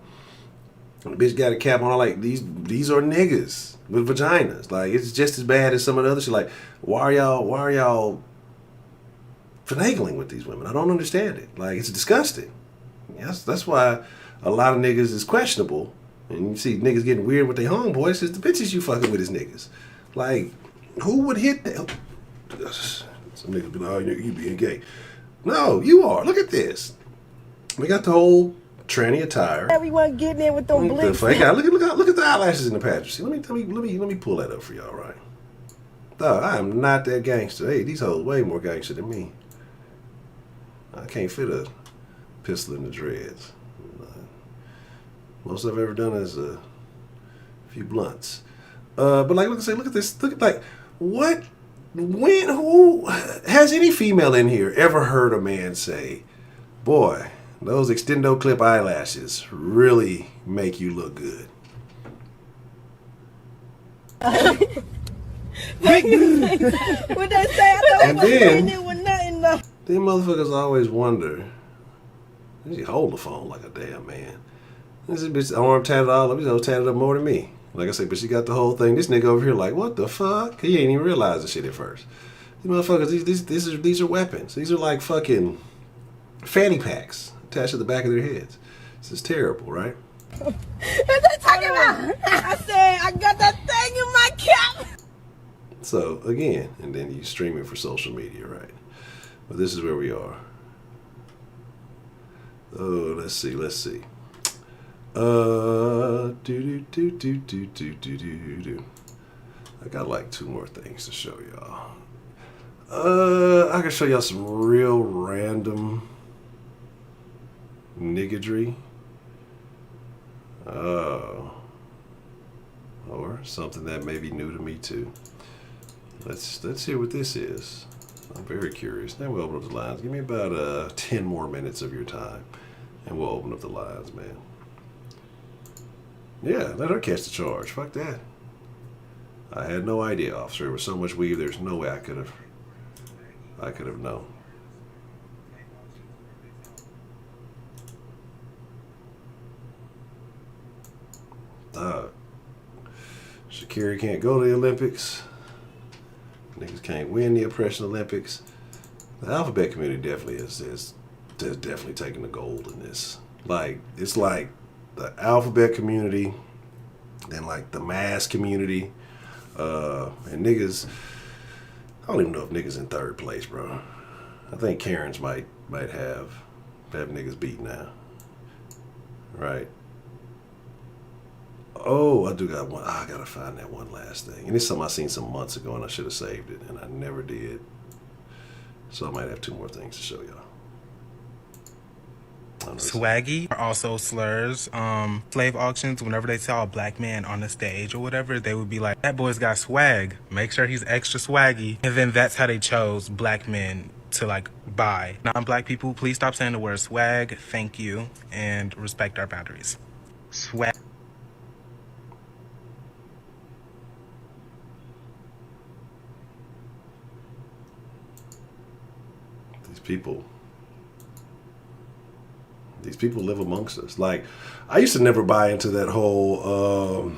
And the bitch got a cap on. Like, these are niggas with vaginas. Like, it's just as bad as some of the other shit. Like, why are y'all finagling with these women? I don't understand it. Like, it's disgusting. Yes, that's why a lot of niggas is questionable. And you see niggas getting weird with their homeboys. It's the bitches you fucking with is niggas. Like, who would hit that? Some niggas be like, oh, you being gay. No, you are. Look at this. We got the whole tranny attire. We weren't getting in with them blicks. Look at the eyelashes in the passenger seat. Let me pull that up for y'all, right? No, I am not that gangster. Hey, these hoes way more gangster than me. I can't fit a pistol in the dreads. Most I've ever done is a few blunts. But like, look at this. Look at like, what? When? Who has any female in here ever heard a man say, "Boy, those extendo clip eyelashes really make you look good"? What they say? I thought And then, them motherfuckers always wonder. She hold the phone like a damn man. This bitch arm tatted all up. He's tatted up more than me. Like I said, but she got the whole thing. This nigga over here like, what the fuck? He ain't even realize the shit at first. These motherfuckers, these are weapons. These are like fucking fanny packs attached to the back of their heads. This is terrible, right? What they talking about? I said I got that thing in my cap. So again, and then you stream it for social media, right? But this is where we are. Oh, let's see. Do. I got like 2 more things to show y'all. I can show y'all some real random niggadry. Or something that may be new to me too. Let's hear what this is. I'm very curious. Now we'll open up the lines. Give me about 10 more minutes of your time, and we'll open up the lines, man. Yeah, let her catch the charge. Fuck that. I had no idea, officer. There was so much weed. There's no way I could have known. Shakira can't go to the Olympics. Niggas can't win the oppression Olympics. The alphabet community definitely is definitely taking the gold in this. Like, it's like the alphabet community and like the mass community. And niggas, I don't even know if niggas in 3rd place, bro. I think Karens might have niggas beat now. Right. Oh, I do got one. I gotta find that one last thing. And it's something I seen some months ago and I should have saved it and I never did. So I might have 2 more things to show y'all. Swaggy are also slurs. Slave auctions, whenever they saw a black man on the stage or whatever, they would be like, that boy's got swag. Make sure he's extra swaggy. And then that's how they chose black men to like buy. Non-black people, please stop saying the word swag. Thank you. And respect our boundaries. Swag. These people live amongst us. Like, I used to never buy into that whole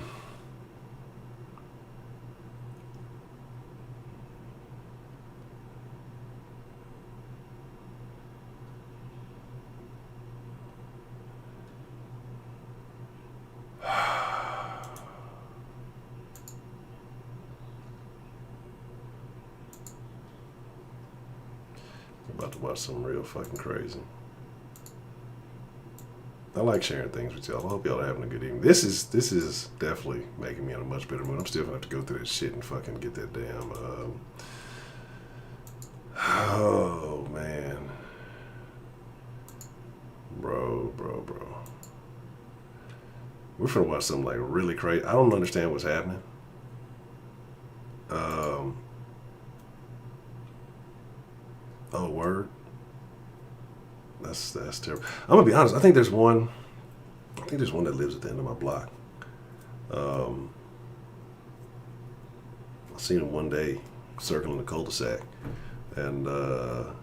about to watch something real fucking crazy. I like sharing things with y'all. I hope y'all are having a good evening. This is definitely making me in a much better mood. I'm still gonna have to go through that shit and fucking get that damn oh man. Bro. We're finna watch something like really crazy. I don't understand what's happening. Oh, word. That's terrible. I'm gonna be honest. I think there's one that lives at the end of my block. I seen him one day circling the cul-de-sac, and I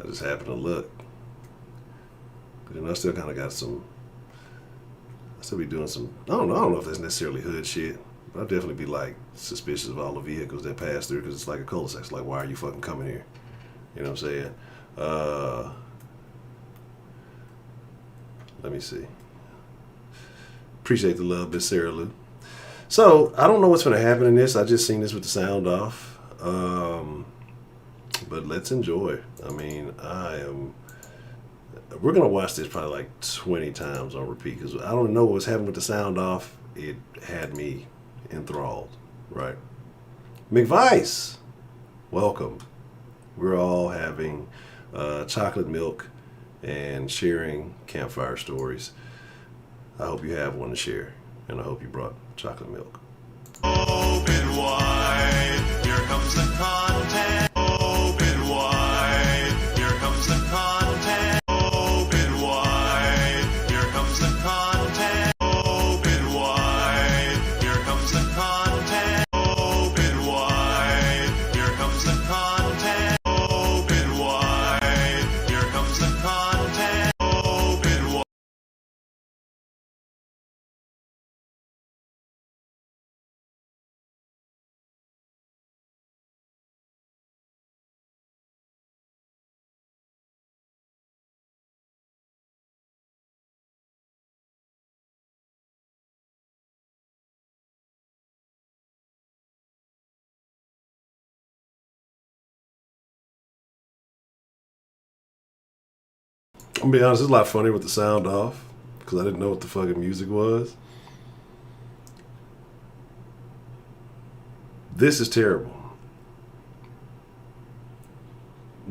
just happened to look. But then I still kind of got some. I still be doing some. I don't know if that's necessarily hood shit. But I'd definitely be like suspicious of all the vehicles that pass through because it's like a cul-de-sac. It's like, why are you fucking coming here? You know what I'm saying? Let me see. Appreciate the love, Miss Sarah Lou. So I don't know what's going to happen in this. I just seen this with the sound off. But let's enjoy. I mean, we're going to watch this probably like 20 times on repeat because I don't know what's happening with the sound off. It had me enthralled, right? McVice, welcome. We're all having chocolate milk and sharing campfire stories. I hope you have one to share, and I hope you brought chocolate milk. Open wide, here comes the content. Open wide, here comes the content. Open wide, here comes the content. Open wide, here comes the content. Open wide, here comes the content. Open wide, here comes the content. Open wide. gonna be honest, it's a lot funnier with the sound off because I didn't know what the fucking music was. This is terrible.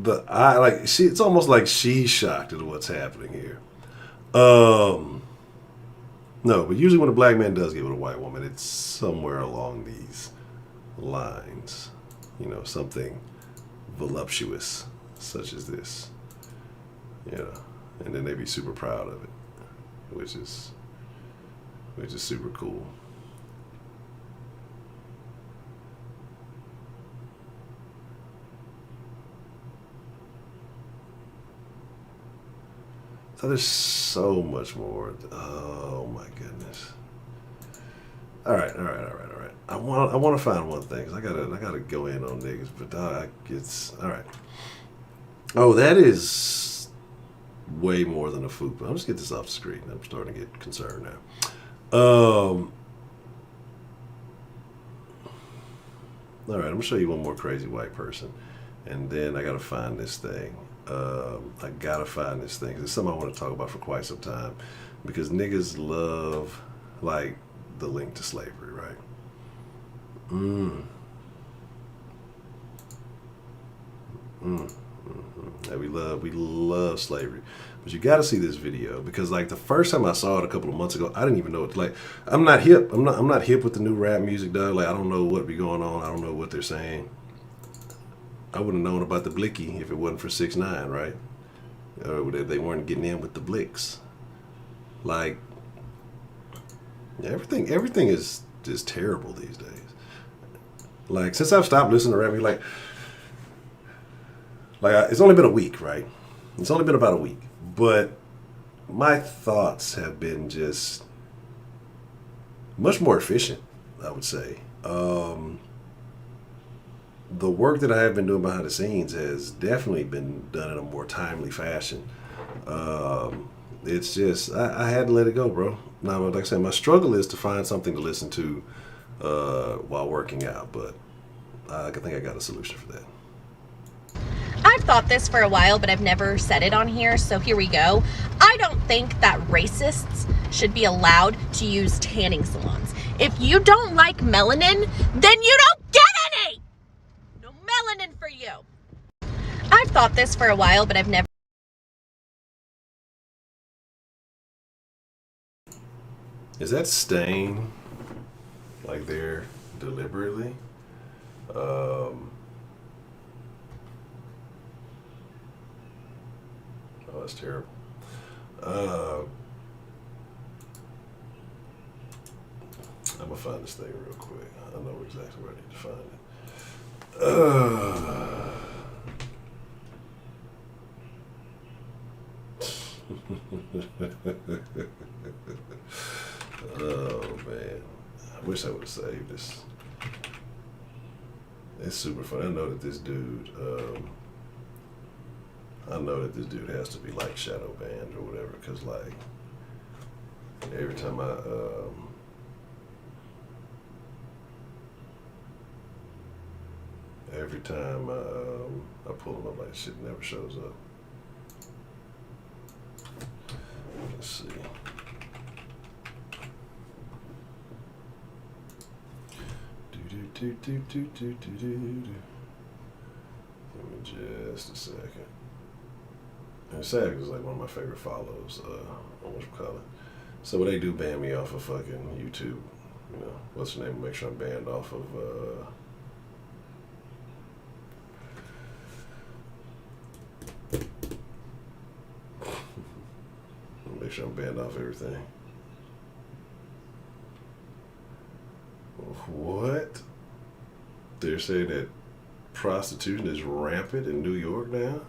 It's almost like she's shocked at what's happening here. No, but usually when a black man does get with a white woman, it's somewhere along these lines. You know, something voluptuous, such as this. You know, and then they be super proud of it, which is super cool. So there's so much more. Oh my goodness. All right. I want to find one thing. 'Cause I gotta go in on niggas, but it's all right. Oh, that is way more than a food. I'll just get this off the screen. I'm starting to get concerned now. All right, I'm gonna show you one more crazy white person, and then I gotta find this thing. I gotta find this thing. It's something I want to talk about for quite some time, because niggas love like the link to slavery, right? Yeah, we love slavery, but you got to see this video, because like the first time I saw it a couple of months ago, I didn't even know it. Like, I'm not hip. I'm not hip with the new rap music, dog. Like, I don't know what be going on. I don't know what they're saying. I wouldn't have known about the blicky if it wasn't for 6ix9ine, right? Or they weren't getting in with the blicks. Like, everything is just terrible these days. Like, since I've stopped listening to rap music, it's only been a week, right? It's only been about a week, but my thoughts have been just much more efficient, I would say. The work that I have been doing behind the scenes has definitely been done in a more timely fashion. It's just, I had to let it go, bro. Now, like I said, my struggle is to find something to listen to while working out, but I think I got a solution for that. I've thought this for a while, but I've never said it on here, so here we go. I don't think that racists should be allowed to use tanning salons. If you don't like melanin, then you don't get any! No melanin for you. I've thought this for a while, but I've never... Is that stain like there deliberately? Oh, that's terrible. I'm gonna find this thing real quick. I know exactly where I need to find it. Oh man, I wish I would have saved this. It's super fun. I know that this dude has to be like shadow banned or whatever, because like every time I pull him up, like shit never shows up. Let's see. Give me just a second. And it's sad because it's like one of my favorite follows on whatchamacallit. So when they do ban me off of fucking YouTube, you know, what's the name? Make sure I'm banned off of make sure I'm banned off everything. What? They're saying that prostitution is rampant in New York now,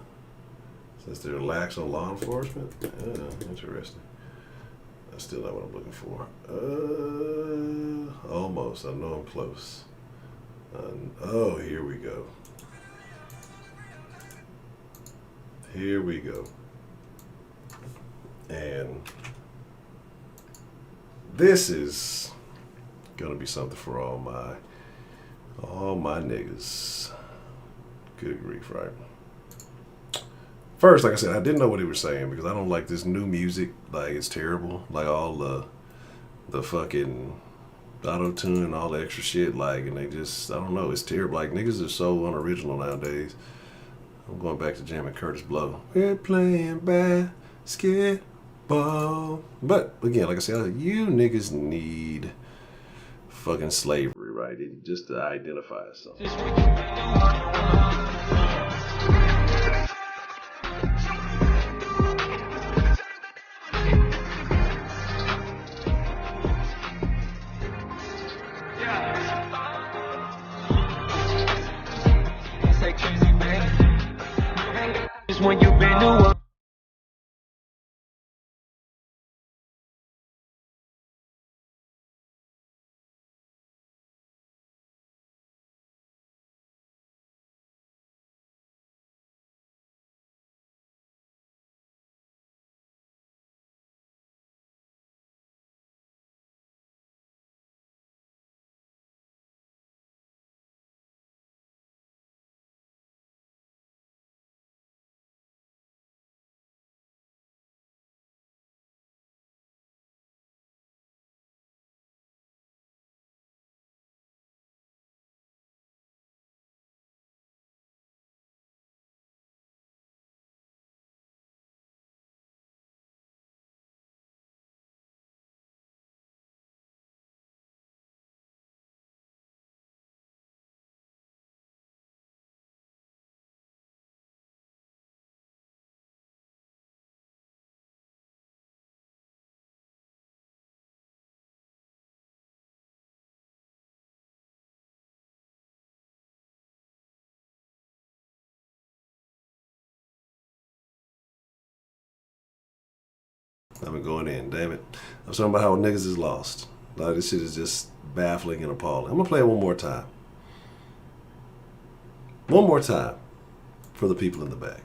since they're lax on law enforcement. Interesting. That's still not what I'm looking for. Almost. I know I'm close. Oh, here we go. Here we go. And this is gonna be something for all my niggas. Good grief, right? first, like I said, I didn't know what he was saying because I don't like this new music. Like, it's terrible. Like, all the fucking auto-tune and all the extra shit. Like, and they just, I don't know, it's terrible. Like, niggas are so unoriginal nowadays. I'm going back to jamming Curtis Blow. We're playing basketball. But, again, like I said, you niggas need fucking slavery, right? Just to identify as something. When you've been to I've been going in, damn it. I'm talking about how niggas is lost. Like, this shit is just baffling and appalling. I'm gonna play it one more time. One more time for the people in the back.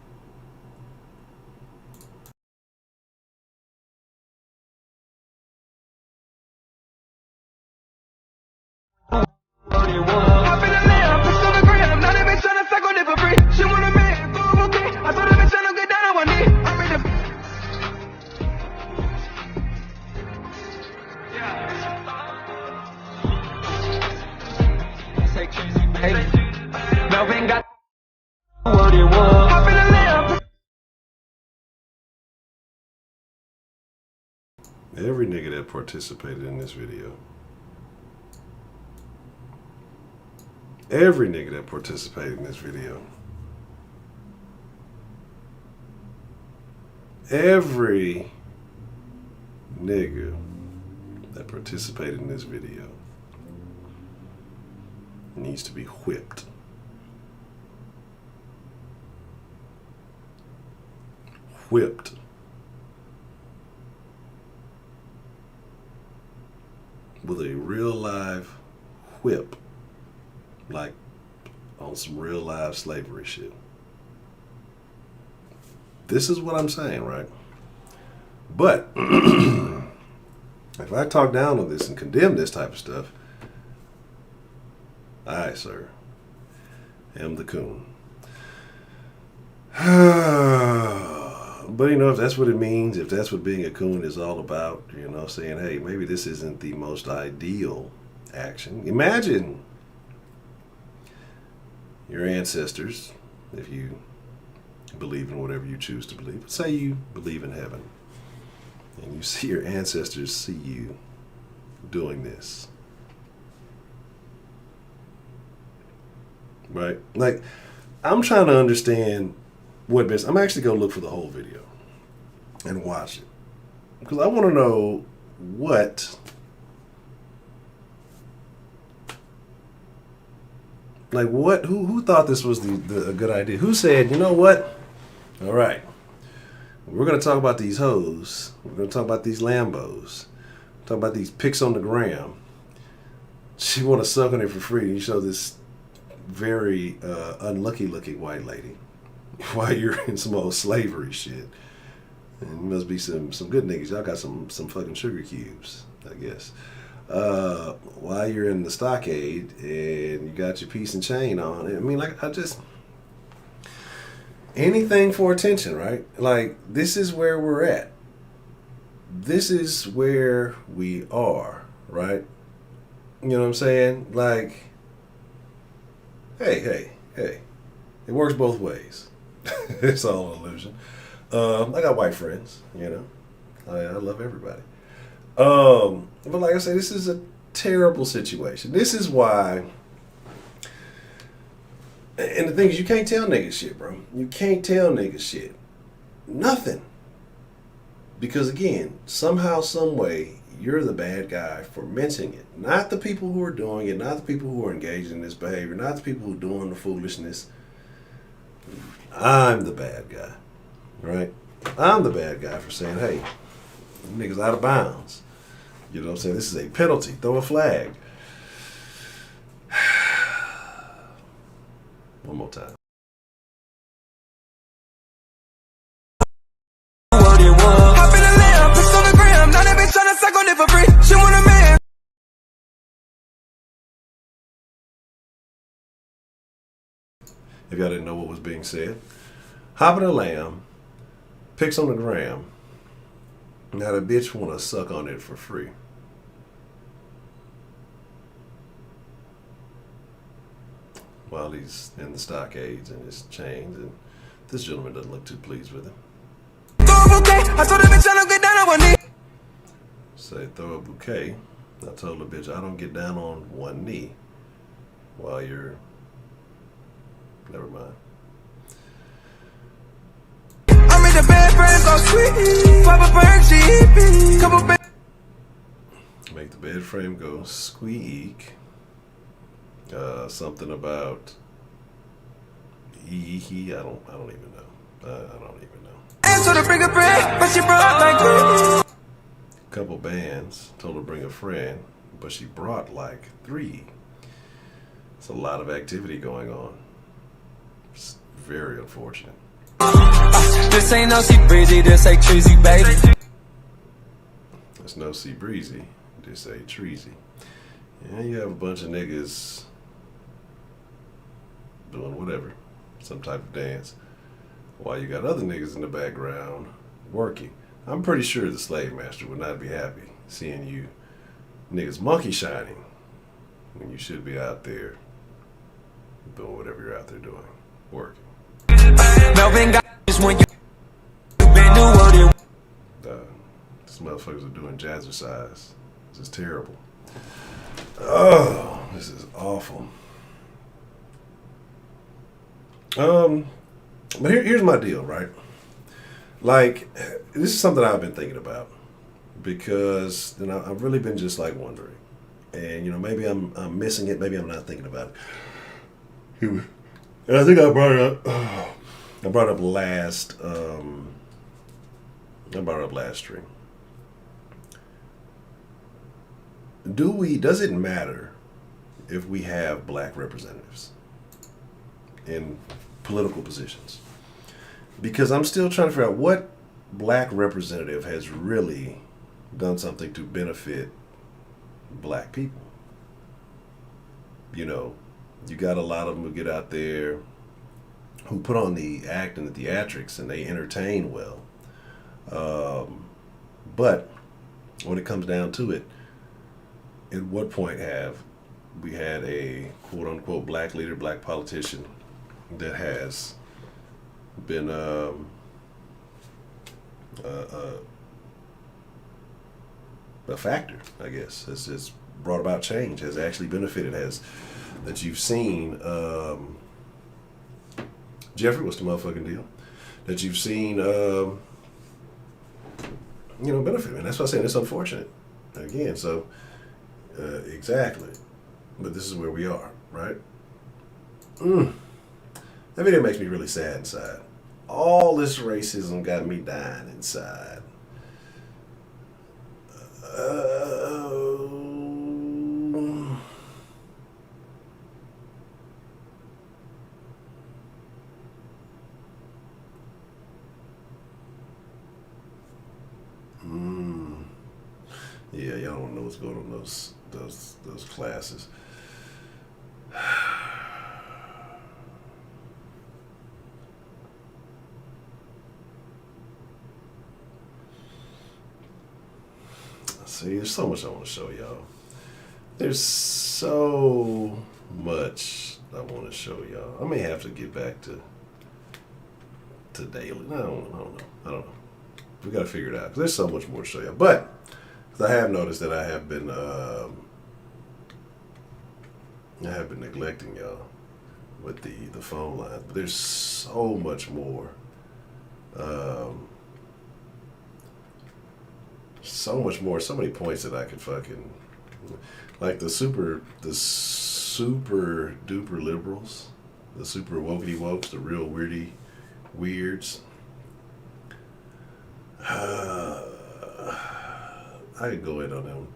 Every nigga that participated in this video. Every nigga that participated in this video. Every nigga that participated in this video needs to be whipped. Whipped. With a real live whip. Like on some real live slavery shit. This is what I'm saying, right? But if I talk down on this and condemn this type of stuff, I, sir, am the coon. But, you know, if that's what it means, if that's what being a coon is all about, you know, saying, hey, maybe this isn't the most ideal action. Imagine your ancestors, if you believe in whatever you choose to believe. Say you believe in heaven, and you see your ancestors see you doing this. Right? Like, I'm trying to understand what best. I'm actually going to look for the whole video and watch it. Because I want to know what... Like, what? Who thought this was a good idea? Who said, you know what? All right. We're going to talk about these hoes. We're going to talk about these Lambos. Talk about these pics on the gram. She want to suck on it for free. You show this very unlucky looking white lady while you're in some old slavery shit. And you must be some good niggas. Y'all got some fucking sugar cubes, I guess. While you're in the stockade and you got your piece and chain on. I mean, like, anything for attention, right? Like, this is where we're at. This is where we are, right? You know what I'm saying? Like, hey. It works both ways. It's all an illusion. I got white friends, you know. I love everybody. But like I said, this is a terrible situation. This is why. And the thing is, you can't tell niggas shit, bro. You can't tell niggas shit. Nothing. Because again, somehow, some way, you're the bad guy for mentioning it. Not the people who are doing it, not the people who are engaged in this behavior, not the people who are doing the foolishness. I'm the bad guy, right? I'm the bad guy for saying, hey, niggas out of bounds. You know what I'm saying? This is a penalty. Throw a flag. One more time. If y'all didn't know what was being said, hopping a lamb, pics on the gram. Now the bitch want to suck on it for free. While he's in the stockades and his chains, and this gentleman doesn't look too pleased with him. Say, throw a bouquet. I told the bitch I don't get down on one knee while you're. Never mind. Make the bed frame go squeak. Something about he. I don't even know. I don't even know. Couple bands told her to bring a friend, but she brought like 3. It's a lot of activity going on. It's very unfortunate. This ain't no sea breezy, this ain't treasy, baby. It's no sea breezy, this ain't treasy. Yeah, you have a bunch of niggas doing whatever, some type of dance, while you got other niggas in the background working. I'm pretty sure the slave master would not be happy seeing you niggas monkey shining when you should be out there doing whatever you're out there doing, working. Melvin got this when you been do what it. These motherfuckers are doing jazzercise. This is terrible. Oh, this is awful. But here's my deal, right? Like, this is something I've been thinking about because I've really been just like wondering, and maybe I'm missing it, maybe I'm not thinking about it. And I think I brought it up. I brought it up last. I brought it up last stream. Does it matter if we have black representatives in political positions? Because I'm still trying to figure out what black representative has really done something to benefit black people. You got a lot of them who get out there who put on the act and the theatrics and they entertain well. But when it comes down to it, at what point have we had a quote-unquote black leader, black politician that has been a factor, I guess, has brought about change, has actually benefited, that you've seen. Jeffrey, what's the motherfucking deal? That you've seen, benefit. And that's why I'm saying it's unfortunate. Again, so, exactly. But this is where we are, right? That video makes me really sad inside. All this racism got me dying inside. Yeah, y'all don't know what's going on those classes. See, there's so much I want to show y'all. There's so much I want to show y'all. I may have to get back to daily. I don't know. We got to figure it out. 'Cause there's so much more to show y'all. But I have noticed that I have been neglecting y'all with the phone lines. But there's so much more. So much more. So many points that I could fucking, like the super duper liberals, the super wokey wokes, the real weirds. I could go in on them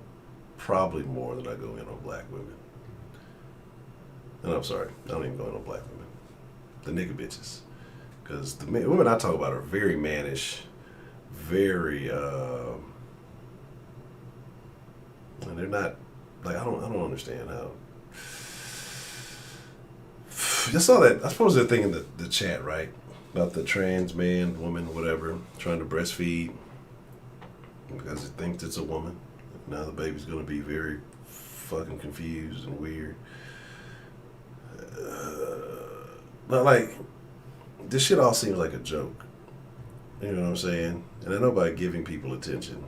probably more than I go in on black women. And I'm sorry, I don't even go in on black women. The nigga bitches. Because the women I talk about are very mannish, very, and they're not, like, I don't understand how. I saw that, I suppose they're thinking the chat, right? About the trans man, woman, whatever, trying to breastfeed because it thinks it's a woman. Now the baby's going to be very fucking confused and weird. But, like, this shit all seems like a joke. You know what I'm saying? And I know by giving people attention,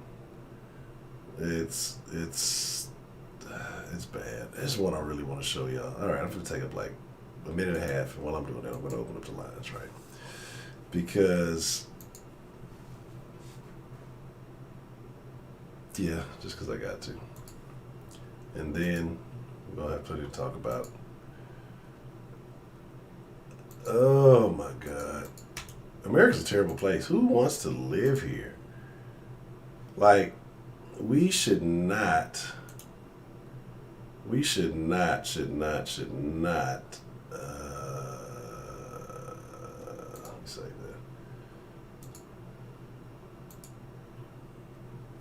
it's bad. This is one I really want to show y'all. All right, I'm going to take up like a minute and a half, and while I'm doing that, I'm going to open up the lines, right? Because, yeah, just because I got to. And then we're going to have plenty to talk about. Oh my God. America's a terrible place. Who wants to live here? Like, we should not, let me say that.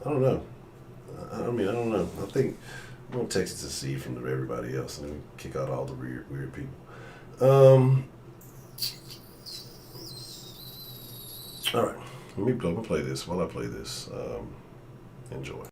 I don't know. I don't know. I think I'm going to text it to see from everybody else and then kick out all the weird people. All right, let me play this. While I play this, enjoy.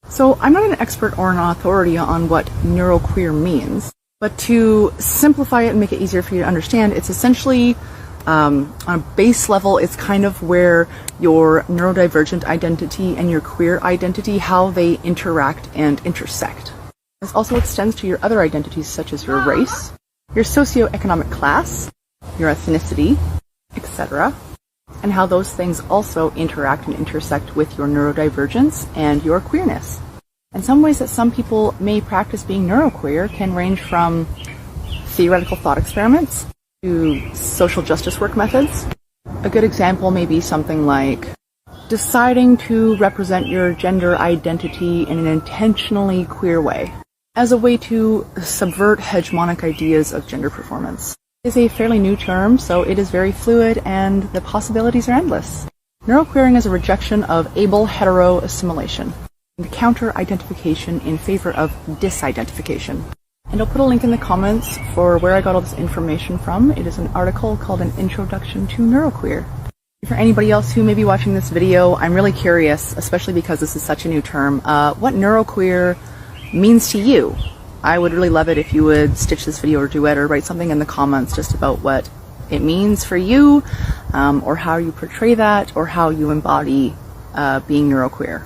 So I'm not an expert or an authority on what neuroqueer means, but to simplify it and make it easier for you to understand, it's essentially on a base level, it's kind of where your neurodivergent identity and your queer identity, how they interact and intersect. This also extends to your other identities such as your race, your socioeconomic class, your ethnicity, etc., and how those things also interact and intersect with your neurodivergence and your queerness. And some ways that some people may practice being neuroqueer can range from theoretical thought experiments to social justice work methods. A good example may be something like deciding to represent your gender identity in an intentionally queer way as a way to subvert hegemonic ideas of gender performance. It is a fairly new term, so it is very fluid and the possibilities are endless. Neuroqueering is a rejection of able hetero assimilation and counter-identification in favor of disidentification. And I'll put a link in the comments for where I got all this information from. It is an article called An Introduction to Neuroqueer. For anybody else who may be watching this video, I'm really curious, especially because this is such a new term, what neuroqueer means to you. I would really love it if you would stitch this video or duet or write something in the comments just about what it means for you, or how you portray that, or how you embody being neuroqueer.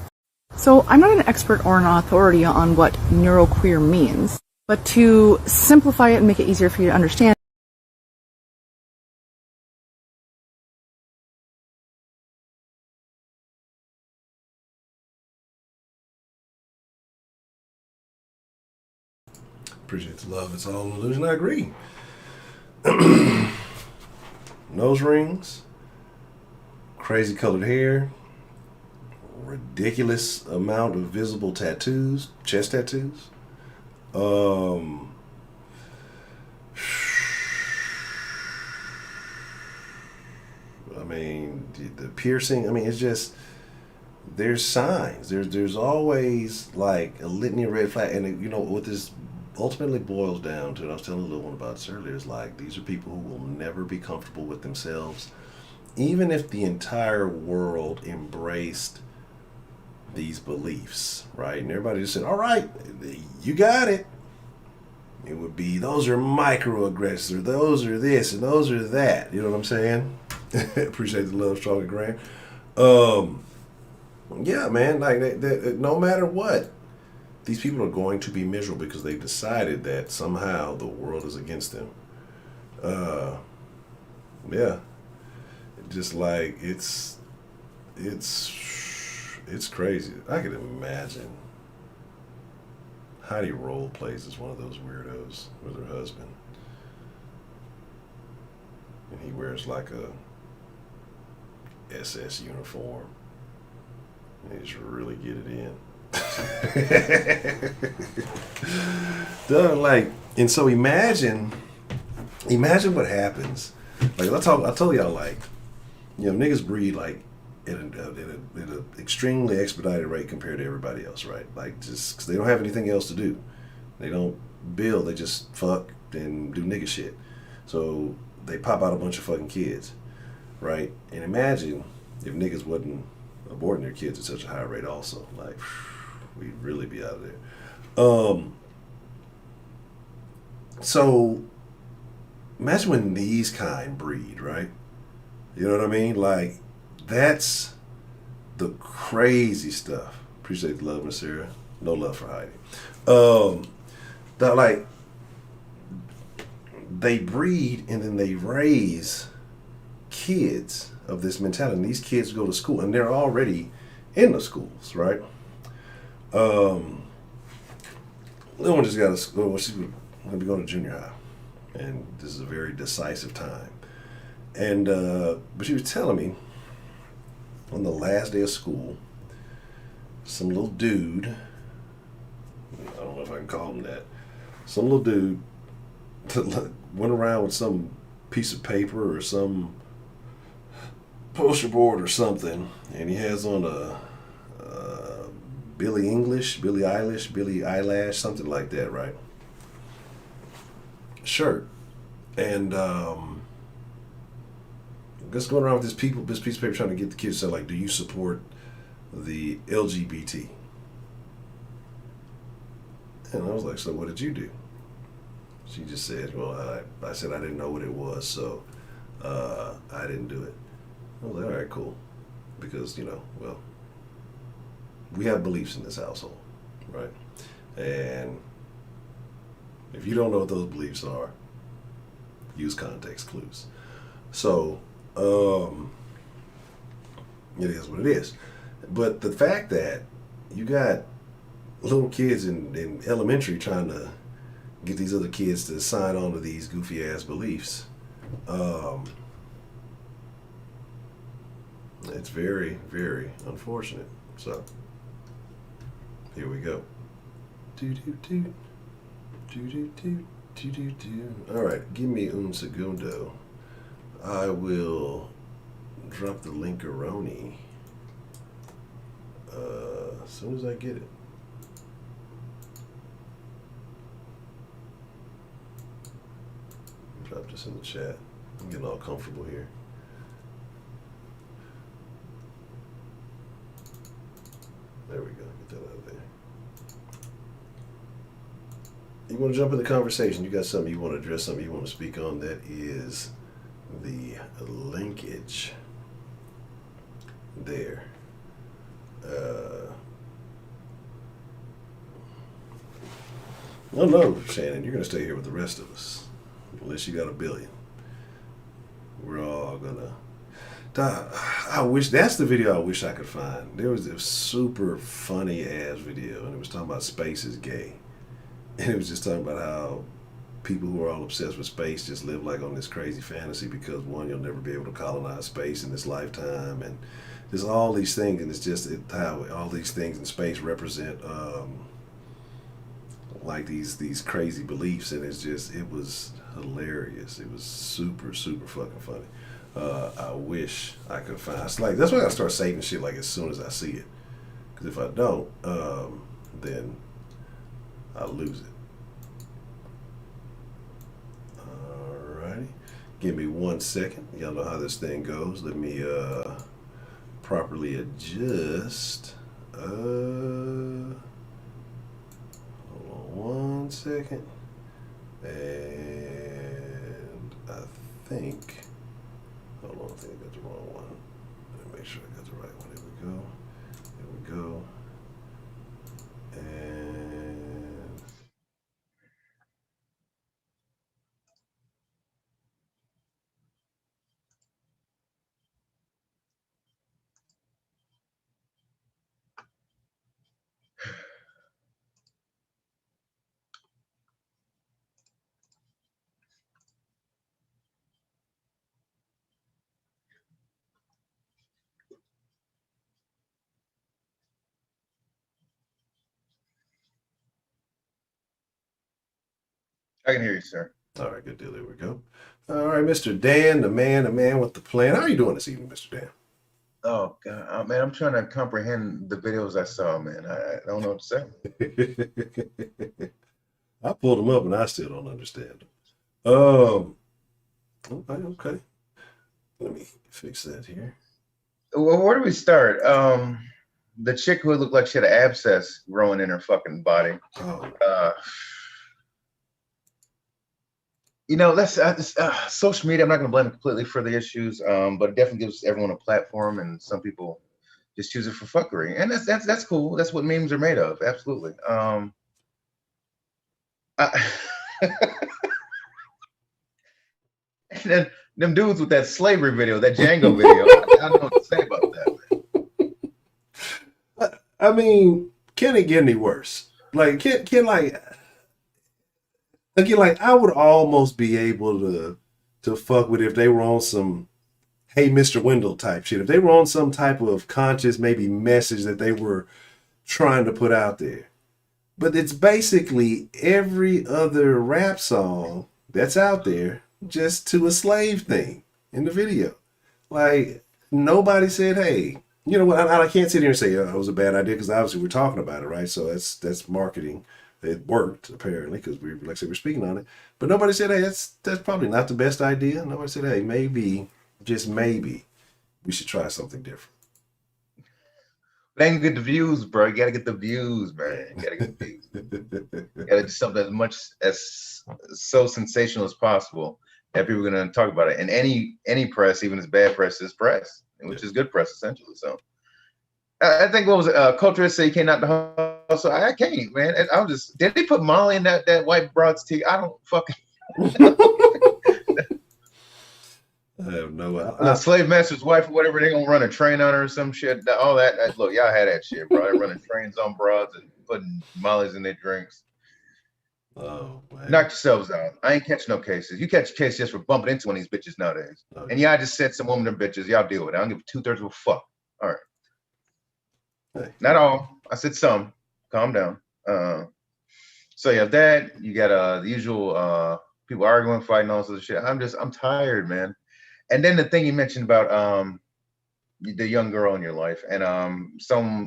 So I'm not an expert or an authority on what neuroqueer means, but to simplify it and make it easier for you to understand, Appreciate the love. It's all an illusion. I agree. Nose rings, crazy colored hair, ridiculous amount of visible tattoos, chest tattoos. I mean, the piercing. I mean, it's just, there's signs. There's always like a litany of red flag, and you know, with this ultimately boils down to, and I was telling a little one about this earlier, is like these are people who will never be comfortable with themselves. Even if the entire world embraced these beliefs, right? And everybody just said, all right, you got it. It would be, those are microaggressions, or those are this, and those are that. You know what I'm saying? Appreciate the love, strong and grand. Yeah, man, like no matter what, these people are going to be miserable because they've decided that somehow the world is against them. Yeah. Just like it's crazy. I can imagine Heidi Roll plays as one of those weirdos with her husband, and he wears like a SS uniform, and he just really get it in. Like, and so imagine what happens. Like I told y'all, like, you know, niggas breed like at an extremely expedited rate compared to everybody else, right? Like, just because they don't have anything else to do. They don't build, they just fuck and do nigga shit. So they pop out a bunch of fucking kids, right? And imagine if niggas wasn't aborting their kids at such a high rate also. Like, we'd really be out of there. So imagine when these kind breed, right? You know what I mean? Like, that's the crazy stuff. Appreciate the love, Miss Sarah. No love for Heidi. That, like, they breed and then they raise kids of this mentality. And these kids go to school and they're already in the schools, right? Little one just got to school. Well, she's going to be going to junior high, and this is a very decisive time. And but she was telling me on the last day of school, some little dude, I don't know if I can call him that, some little dude went around with some piece of paper or some poster board or something, and he has on a Billie Eilish, something like that, right? Shirt. And just going around with this piece of paper trying to get the kids to say, like, do you support the LGBT? And I was like, so what did you do? She just said, well, I said I didn't know what it was, so I didn't do it. I was like, all right, cool. Because, you know, well, we have beliefs in this household, right? And if you don't know what those beliefs are, use context clues. So, it is what it is. But the fact that you got little kids in elementary trying to get these other kids to sign on to these goofy ass beliefs, it's very, very unfortunate. So, here we go. All right, give me un segundo. I will drop the link-a-roni as soon as I get it. Drop this in the chat. I'm getting all comfortable here. There we go. Get that out of there. You want to jump in the conversation? You got something you want to address, something you want to speak on? That is the linkage there. No, Shannon, you're going to stay here with the rest of us. Unless you got $1 billion. We're all going to... I wish... That's the video I wish I could find. There was this super funny ass video, and it was talking about space is gay. And it was just talking about how people who are all obsessed with space just live like on this crazy fantasy because, one, you'll never be able to colonize space in this lifetime, and there's all these things, and it's just how all these things in space represent like these crazy beliefs, and it was hilarious. It was super, super fucking funny. I wish I could find. It's like, that's why I gotta start saving shit like as soon as I see it, because if I don't, then I'll lose it. Give me 1 second. Y'all know how this thing goes. Let me properly adjust. Hold on 1 second. And I think, hold on, I think I got the wrong one. Let me make sure I got the right one. Here we go. Here we go. And I can hear you, sir. all right, good deal. There we go. All right, Mr. Dan, the man with the plan. How are you doing this evening, Mr. Dan? Oh God, man, I'm trying to comprehend the videos I saw, man. I don't know what to say. I pulled them up and I still don't understand them. Okay. Let me fix that here. Well, where do we start? The chick who looked like she had an abscess growing in her fucking body. Oh. You know, that's social media. I'm not going to blame it completely for the issues, but it definitely gives everyone a platform, and some people just choose it for fuckery, and that's cool. That's what memes are made of. Absolutely. And then them dudes with that slavery video, that Django video. I don't know what to say about that. I mean, can it get any worse? Like, can like, again, like I would almost be able to fuck with if they were on some "Hey, Mr. Wendell" type shit. If they were on some type of conscious maybe message that they were trying to put out there. But it's basically every other rap song that's out there just to a slave thing in the video. Like, nobody said, hey, you know what? I can't sit here and say, it was a bad idea, because obviously we're talking about it, right? So that's marketing. It worked, apparently, because we, like I said, we're speaking on it. But nobody said, hey, that's probably not the best idea. Nobody said, hey, maybe, just maybe, we should try something different. But ain't get the views, bro. You gotta get the views, man. You gotta get the views. You gotta do something as so sensational as possible that people are gonna talk about it. And any press, even as bad press, is press, which is good press essentially. So I think what was it? Culture say you can't knock the hustle. I can't, man. I'm just, did they put Molly in that white broad's tea? I don't fucking. I have no idea. The slave master's wife or whatever, they gonna run a train on her or some shit. All that look, y'all had that shit, bro. They're running trains on broads and putting mollies in their drinks. Oh, man. Knock yourselves out. I ain't catching no cases. You catch a case just for bumping into one of these bitches nowadays. Okay. And yeah, I just said some women are bitches. Y'all deal with it. I don't give 2/3 of a fuck. All right. Hey. Not all. I said some. Calm down. So you have that. You got the usual people arguing, fighting, all sorts of shit. I'm tired, man. And then the thing you mentioned about the young girl in your life and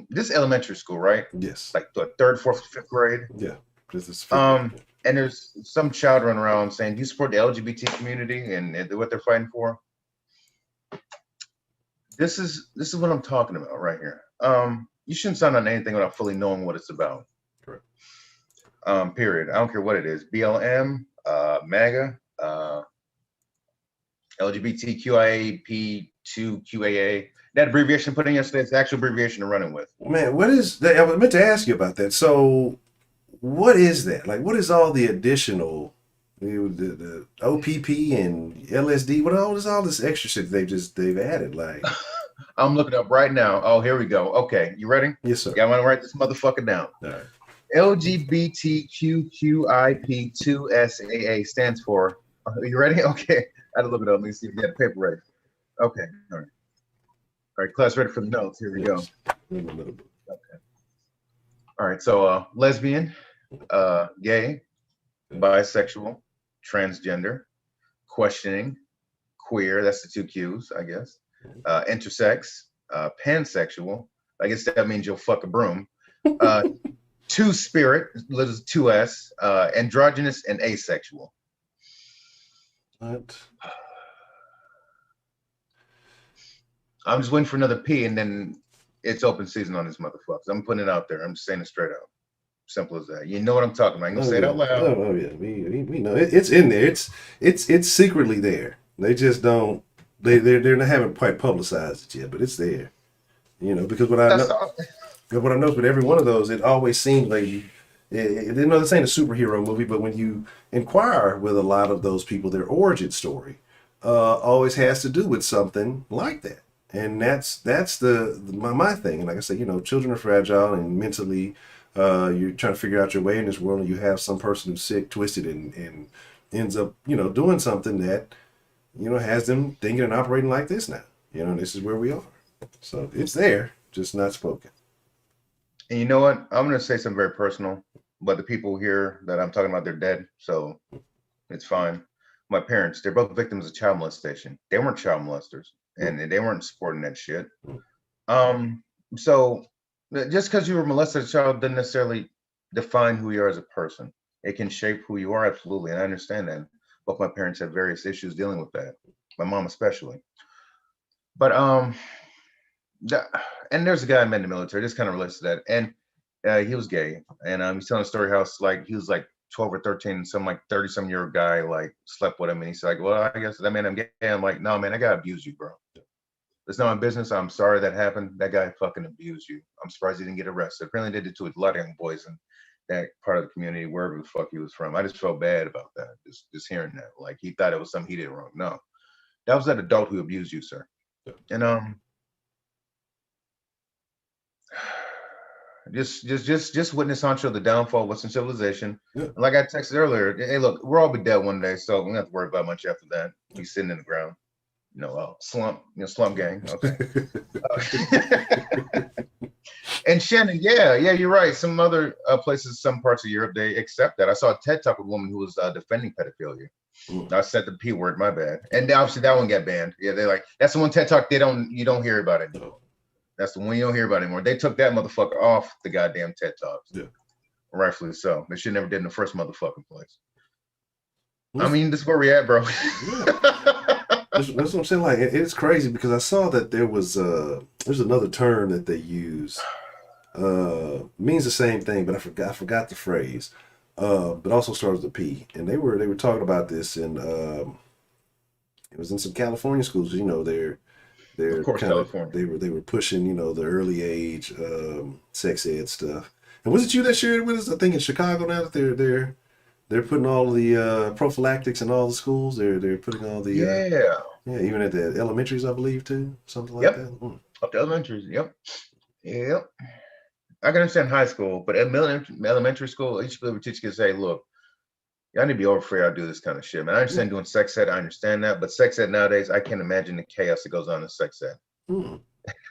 this elementary school, right? Yes. Like the 3rd, 4th, 5th grade. Yeah. This is And there's some child running around saying, "Do you support the LGBT community and what they're fighting for?" This is what I'm talking about right here. You shouldn't sign on anything without fully knowing what it's about. Correct. Period. I don't care what it is. BLM, MAGA, LGBTQIAP2QAA. That abbreviation put in yesterday, it's the actual abbreviation they're running with. Man, what is that? I meant to ask you about that. So, what is that? Like, what is all the additional, the OPP and LSD? What is all this extra shit they've added? Like, I'm looking up right now. Oh, here we go. Okay, you ready? Yes, sir. Yeah, I'm gonna write this motherfucker down. All right. LGBTQQIP2SAA stands for. Are you ready? Okay, I had to look it up. Let me see if you got a paper ready. Okay, all right. All right, class ready for the notes. Here we go. Okay. All right, so lesbian, gay, bisexual, transgender, questioning, queer, that's the 2 Qs, I guess. Intersex, pansexual, I guess that means you'll fuck a broom. Two-spirit, little 2S, androgynous and asexual. What? I'm just waiting for another P, and then it's open season on these motherfuckers. I'm putting it out there. I'm just saying it straight out. Simple as that. You know what I'm talking about. I'm gonna say it out loud. Oh yeah, we know it's in there. It's secretly there. They just don't. They haven't quite publicized it yet, but it's there. You know, because what I noticed with every one of those, it always seemed like you know, this ain't a superhero movie, but when you inquire with a lot of those people, their origin story always has to do with something like that. And that's my thing. And like I said, you know, children are fragile and mentally you're trying to figure out your way in this world, and you have some person who's sick, twisted, and ends up, you know, doing something that, you know, has them thinking and operating like this now. You know, this is where we are. So it's there, just not spoken. And you know what? I'm going to say something very personal, but the people here that I'm talking about, they're dead. So it's fine. My parents, they're both victims of child molestation. They weren't child molesters, and they weren't supporting that shit. So just because you were molested as a child doesn't necessarily define who you are as a person. It can shape who you are, absolutely. And I understand that. Both my parents have various issues dealing with that. My mom especially. But and there's a guy I met in the military. This kind of relates to that. And he was gay. And he's telling a story how it's like he was like 12 or 13, and some like 30-some-year-old guy like slept with him. And he's like, well, I guess that mean I'm gay. I'm like, no, man, I gotta abuse you, bro. It's not my business. I'm sorry that happened. That guy fucking abused you. I'm surprised he didn't get arrested. Apparently they did it to a lot of young boys in that part of the community, wherever the fuck he was from. I just felt bad about that, just hearing that. Like he thought it was something he did wrong. No, that was that adult who abused you, sir. And just witness Honcho the downfall of Western civilization. Yeah. Like I texted earlier, hey, look, we'll all be dead one day, so we don't have to worry about much after that. He's sitting in the ground. You know, slump gang. Okay. And Shannon, yeah, you're right. Some other places, some parts of Europe, they accept that. I saw a TED Talk with a woman who was defending pedophilia. I said the P word, my bad. And obviously that one got banned. Yeah, they're like, that's the one TED Talk you don't hear about it anymore. That's the one you don't hear about anymore. They took that motherfucker off the goddamn TED Talks. Yeah. Rightfully so. They should never did in the first motherfucking place. I mean, this is where we at, bro. That's what I'm saying. Like, it's crazy because I saw that there's another term that they use. Means the same thing, but I forgot the phrase. But also starts with a P. And they were talking about this in it was in some California schools. You know, they're of course, California. They were pushing, you know, the early age sex ed stuff. And was it you that shared with us? I think in Chicago now that they're putting all the prophylactics in all the schools. They're putting all the even at the elementaries, I believe, too, something like that. Up to elementaries. Yep. I can understand high school, but at elementary school, each teacher can say, "Look, y'all need to be overafraid I do this kind of shit, man. I understand doing sex ed, I understand that, but sex ed nowadays, I can't imagine the chaos that goes on in sex ed.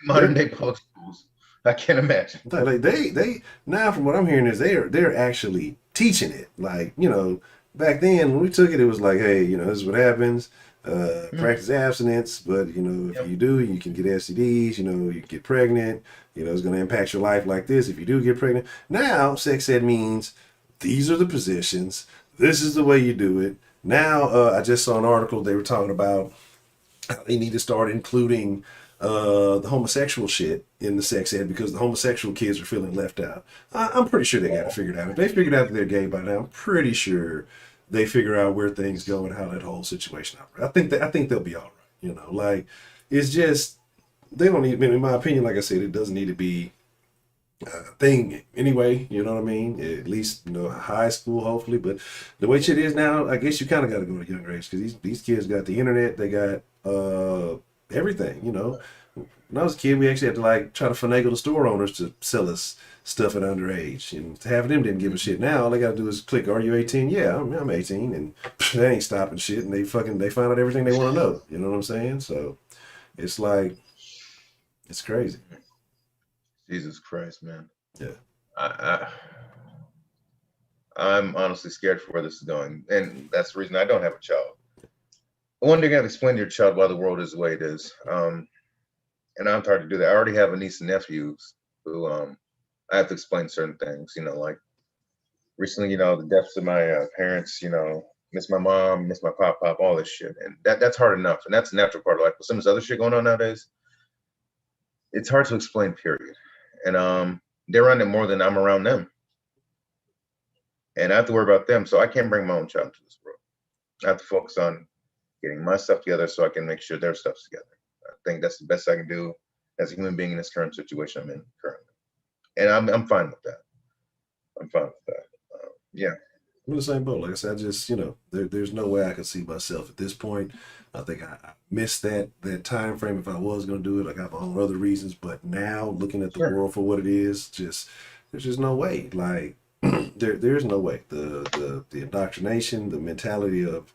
Modern day public schools, I can't imagine. Like they now, from what I'm hearing, is they're actually teaching it. Like, you know, back then when we took it, it was like, hey, you know, this is what happens. Practice abstinence, but you know, if you do, you can get STDs. You know, you can get pregnant. You know, it's going to impact your life like this if you do get pregnant. Now, sex ed means these are the positions. This is the way you do it. Now, I just saw an article. They were talking about how they need to start including the homosexual shit in the sex ed because the homosexual kids are feeling left out. I'm pretty sure they got it figured out. If they figured out that they're gay by now, I'm pretty sure they figure out where things go and how that whole situation operates. I think they'll be all right. You know, like, it's just, they don't need, in my opinion, like I said, it doesn't need to be a thing anyway, you know what I mean? At least, you know, high school, hopefully. But the way shit is now, I guess you kind of got to go to younger age because these kids got the internet, they got everything, you know. When I was a kid, we actually had to like try to finagle the store owners to sell us stuff at underage, and half of them didn't give a shit. Now all they got to do is click, "Are you 18?" Yeah, I'm 18, and they ain't stopping shit, and they find out everything they want to know. You know what I'm saying? So it's like, it's crazy. Jesus Christ, man. Yeah. I'm honestly scared for where this is going, and that's the reason I don't have a child. I wonder, you got to explain to your child why the world is the way it is. And I'm tired to do that. I already have a niece and nephews who I have to explain certain things, you know, like recently, you know, the deaths of my parents, you know, miss my mom, miss my pop, all this shit. And that's hard enough. And that's the natural part of life. But some of this other shit going on nowadays, it's hard to explain, period. And they're around it more than I'm around them. And I have to worry about them. So I can't bring my own child into this world. I have to focus on getting my stuff together so I can make sure their stuff's together. I think that's the best I can do as a human being in this current situation I'm in currently. And I'm fine with that. I'm fine with that. Yeah. I'm in the same boat. Like I said, I just, there's no way I could see myself at this point. I think I missed that time frame if I was going to do it. I got my own other reasons, but now looking at the world for what it is, there's just no way. Like there's no way. The indoctrination, the mentality of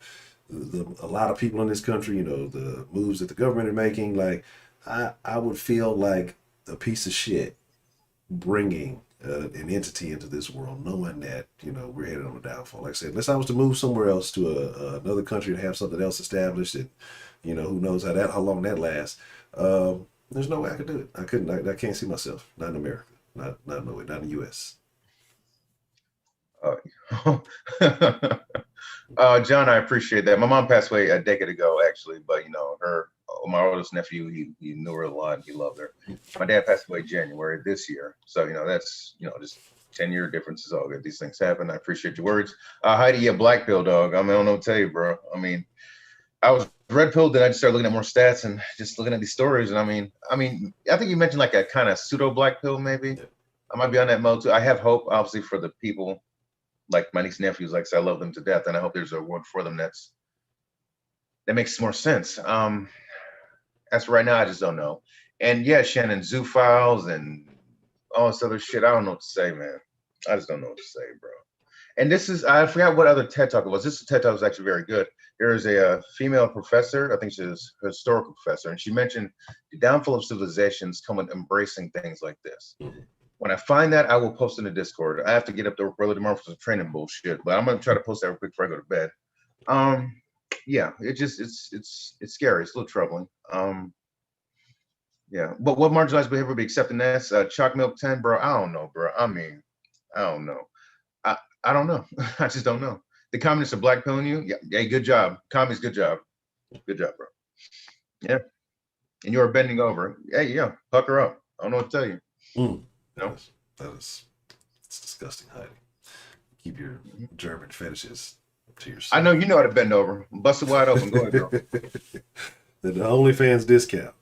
a lot of people in this country, the moves that the government are making, like I would feel like a piece of shit bringing an entity into this world, knowing that we're headed on a downfall. Like I said, unless I was to move somewhere else to another country and have something else established, and who knows how long that lasts. There's no way I could do it. I couldn't. I can't see myself. Not in America. Not no way. Not in the U.S. John, I appreciate that. My mom passed away a decade ago, actually, but my oldest nephew, he knew her a lot and he loved her. My dad passed away January this year, so that's just 10-year difference is all good. These things happen. I appreciate your words. Heidi, yeah, black pill dog. I don't know what to tell you, bro. I was red pilled, then I just started looking at more stats and just looking at these stories. And I think you mentioned like a kind of pseudo black pill, maybe. I might be on that mode too. I have hope, obviously, for the people like my niece and nephews. Like I said, I love them to death, and I hope there's a word for them that makes more sense. As for right now, I just don't know. And yeah, Shannon, zoo files and all this other shit. I don't know what to say, man. I just don't know what to say, bro. And this is, I forgot what other TED Talk it was. This TED Talk was actually very good. There is a female professor, I think she's a historical professor, and she mentioned the downfall of civilizations come with embracing things like this. When I find that, I will post in the Discord. I have to get up there early tomorrow for some training bullshit, but I'm gonna try to post that real quick before I go to bed. Yeah, it's scary. It's a little troubling. Yeah, but what marginalized behavior would be accepting this? Chalk milk 10, bro. I don't know, bro. I don't know. I don't know. I just don't know. The communists are black pilling you. Yeah, hey, good job. Commies, good job. Good job, bro. Yeah. And you're bending over. Hey, yeah, pucker up. I don't know what to tell you. No. It's disgusting, Heidi. Keep your German fetishes to yourself. I know you know how to bend over. Bust it wide open. Go ahead, girl. The OnlyFans discount.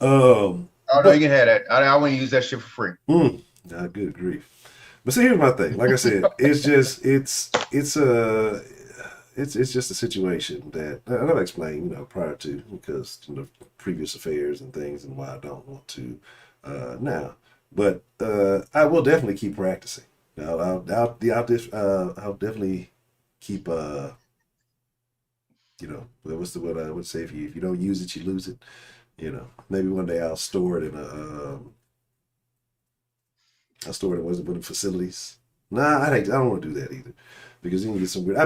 Oh no, you can have that. I want to use that shit for free. Good grief. But see, here's my thing. Like I said, it's just a situation that I've explained, prior to, because previous affairs and things, and why I don't want to now. But I will definitely keep practicing. I'll definitely keep what's the word I would say, if you don't use it, you lose it. Maybe one day I'll store it in I store it in one of facilities. Nah, I don't want to do that either, because then you get some weird.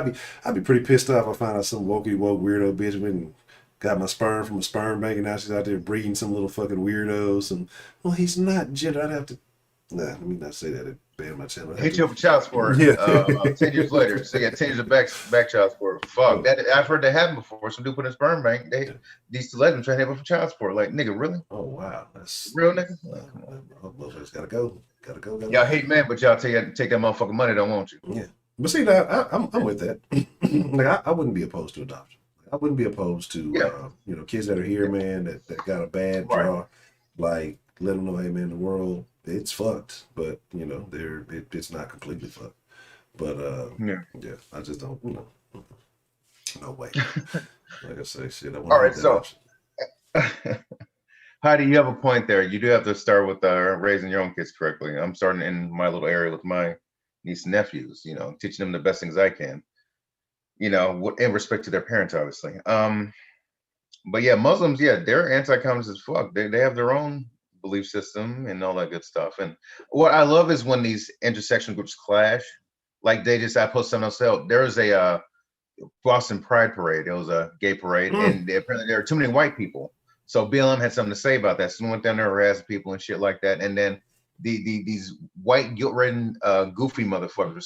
I'd be pretty pissed off if I find out some woke weirdo bitch went and got my sperm from a sperm bank, and now she's out there breeding some little fucking weirdos. And well, he's not gender. I'd have to. Nah, let me not say that. It ban my channel. Hit you up for child support. Yeah. 10 years later, so yeah, 10 years of back child support. Fuck that. I've heard that happen before. Some dude put in a sperm bank. These two legends trying to have up for child support. Like, nigga, really? Oh wow, that's real, nigga. Motherfuckers gotta go. Y'all hate men, but y'all take that motherfucking money, don't want you. Yeah, but see, now I'm with that. Like I wouldn't be opposed to adoption. I wouldn't be opposed to kids that are here, man, that got a bad draw. Like, let them know, hey man, the world, it's fucked, but it's not completely fucked. But yeah, I just don't, no way. Like I say, shit. I want all right, so Heidi, you have a point there. You do have to start with raising your own kids correctly. I'm starting in my little area with my niece and nephews, teaching them the best things I can, in respect to their parents, obviously. But yeah, Muslims, yeah, they're anti-communist as fuck. They have their own belief system and all that good stuff. And what I love is when these intersection groups clash. Like I posted something else out. There was a Boston Pride Parade. It was a gay parade, and apparently there are too many white people. So BLM had something to say about that. So we went down there harassing people and shit like that. And then these white guilt-ridden goofy motherfuckers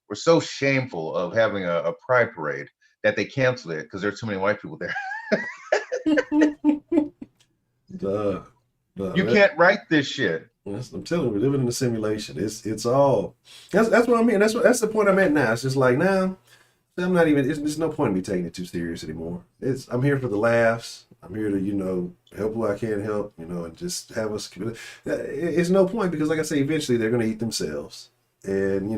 were so shameful of having a pride parade that they canceled it because there are too many white people there. You can't write this shit. I'm telling you, we're living in a simulation. It's all. That's what I mean. That's the point I'm at now. It's just like now, I'm not even. There's no point in me taking it too serious anymore. I'm here for the laughs. I'm here to help who I can help. And just have us. It's no point because, like I say, eventually they're going to eat themselves, and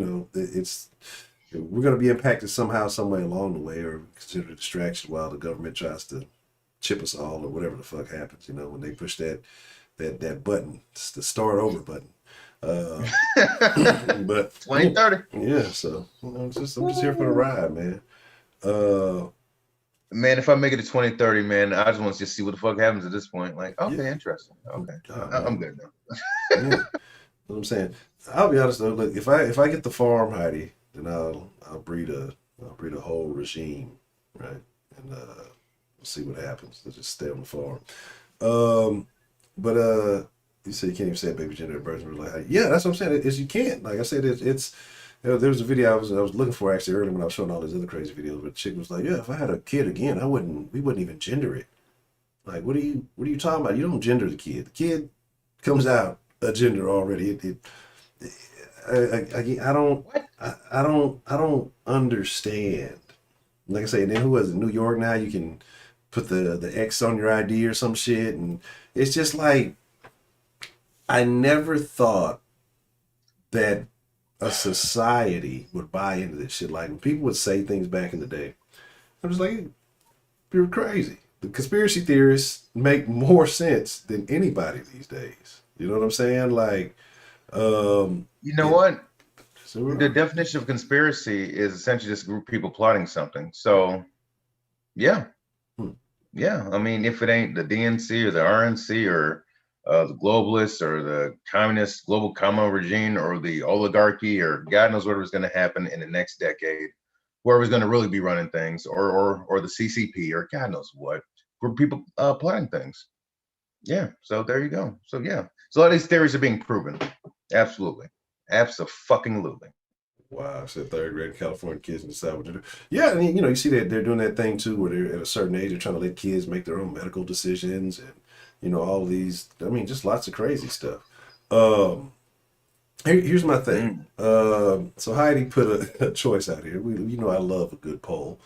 we're going to be impacted somehow, some way along the way, or considered a distraction while the government tries to chip us all or whatever the fuck happens. When they push that button, the start over button. But 2030. Yeah, so I'm just here for the ride, man. Man, if I make it to 2030, man, I just want to just see what the fuck happens at this point. Like, okay, interesting. Okay, I'm good now. Yeah. What I'm saying. I'll be honest though. Look, if I get the farm, Heidi, then I'll breed a whole regime, right? And we'll see what happens. They'll just stay on the farm. But you said you can't even say baby gender at birth. Like, yeah, that's what I'm saying. You can't. Like I said, it's there was a video I was looking for actually earlier when I was showing all these other crazy videos. But the chick was like, yeah, if I had a kid again, we wouldn't even gender it. Like, what are you talking about? You don't gender the kid. The kid comes out a gender already. I don't understand. Like I say, and then who was it? New York now you can put the X on your ID or some shit, and it's just like I never thought that a society would buy into this shit. Like when people would say things back in the day, I was like, you're crazy. The conspiracy theorists make more sense than anybody these days. You know what I'm saying? Like, you know what? The definition of conspiracy is essentially just a group of people plotting something. So, yeah. Yeah. I mean, if it ain't the DNC or the RNC or the globalists or the communist global common regime or the oligarchy or God knows whatever's going to happen in the next decade, whoever's going to really be running things or the CCP or God knows what, group of people plotting things. Yeah. So there you go. So, yeah. So a lot of these theories are being proven. Absolutely. Abso-fucking-lutely. Wow, I said third grade California kids decide what to do. Yeah, I mean, you see that they're doing that thing too, where they're at a certain age, they're trying to let kids make their own medical decisions, and all these. I mean, just lots of crazy stuff. Here's my thing. So Heidi put a choice out here. I love a good poll.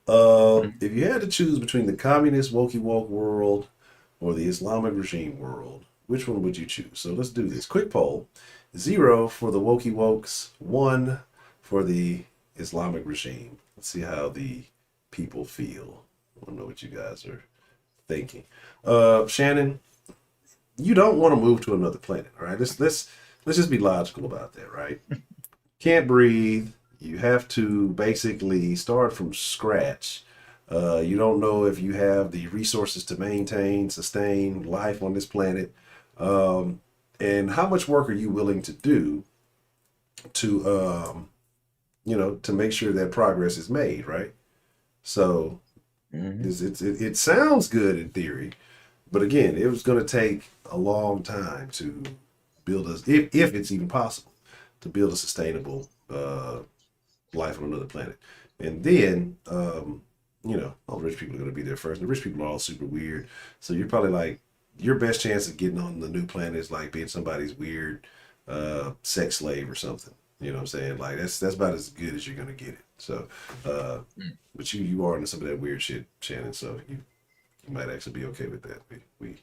If you had to choose between the communist wokey woke world or the Islamic regime world, which one would you choose? So let's do this quick poll. 0 for the wokey wokes, 1 for the Islamic regime. Let's see how the people feel. I don't know what you guys are thinking. Shannon, you don't want to move to another planet, all right? Let's just be logical about that, right? Can't breathe. You have to basically start from scratch. You don't know if you have the resources to sustain life on this planet. And how much work are you willing to do to make sure that progress is made, right? So it sounds good in theory, but again, it was going to take a long time to build if it's even possible, to build a sustainable life on another planet. And then, all the rich people are going to be there first. The rich people are all super weird. So you're probably like, your best chance of getting on the new planet is like being somebody's weird sex slave or something. You know what I'm saying? Like that's about as good as you're gonna get it. So, but you are into some of that weird shit, Shannon. So you might actually be okay with that. We've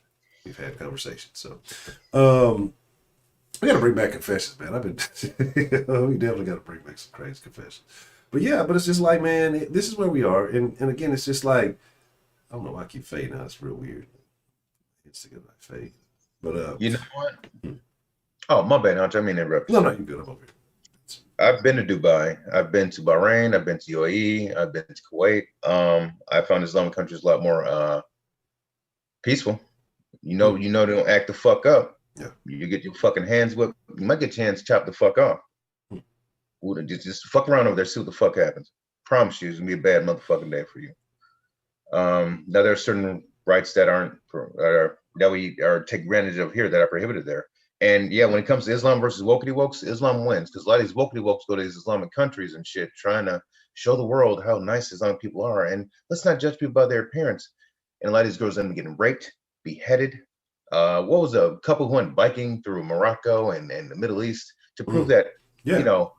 had conversations. So, we got to bring back confessions, man. We definitely got to bring back some crazy confessions. But yeah, but it's just like, man, this is where we are, and again, it's just like, I don't know why I keep fading out. It's real weird. Fade. But you know what? Oh, my bad, Honcho. I mean, interrupt. No, you're good. I'm over here. I've been to Dubai. I've been to Bahrain. I've been to UAE. I've been to Kuwait. I found Islamic countries a lot more peaceful. They don't act the fuck up. Yeah. You get your fucking hands whipped. You might get your hands chopped the fuck off. Just fuck around over there, see what the fuck happens. Promise you, it's gonna be a bad motherfucking day for you. Now there are certain rights that we are take advantage of here that are prohibited there. And yeah, when it comes to Islam versus wokey wokes, Islam wins because a lot of these wokey wokes go to these Islamic countries and shit, trying to show the world how nice Islamic people are. And let's not judge people by their appearance. And a lot of these girls end up getting raped, beheaded, What was a couple who went biking through Morocco and the Middle East to prove that, Yeah. you know,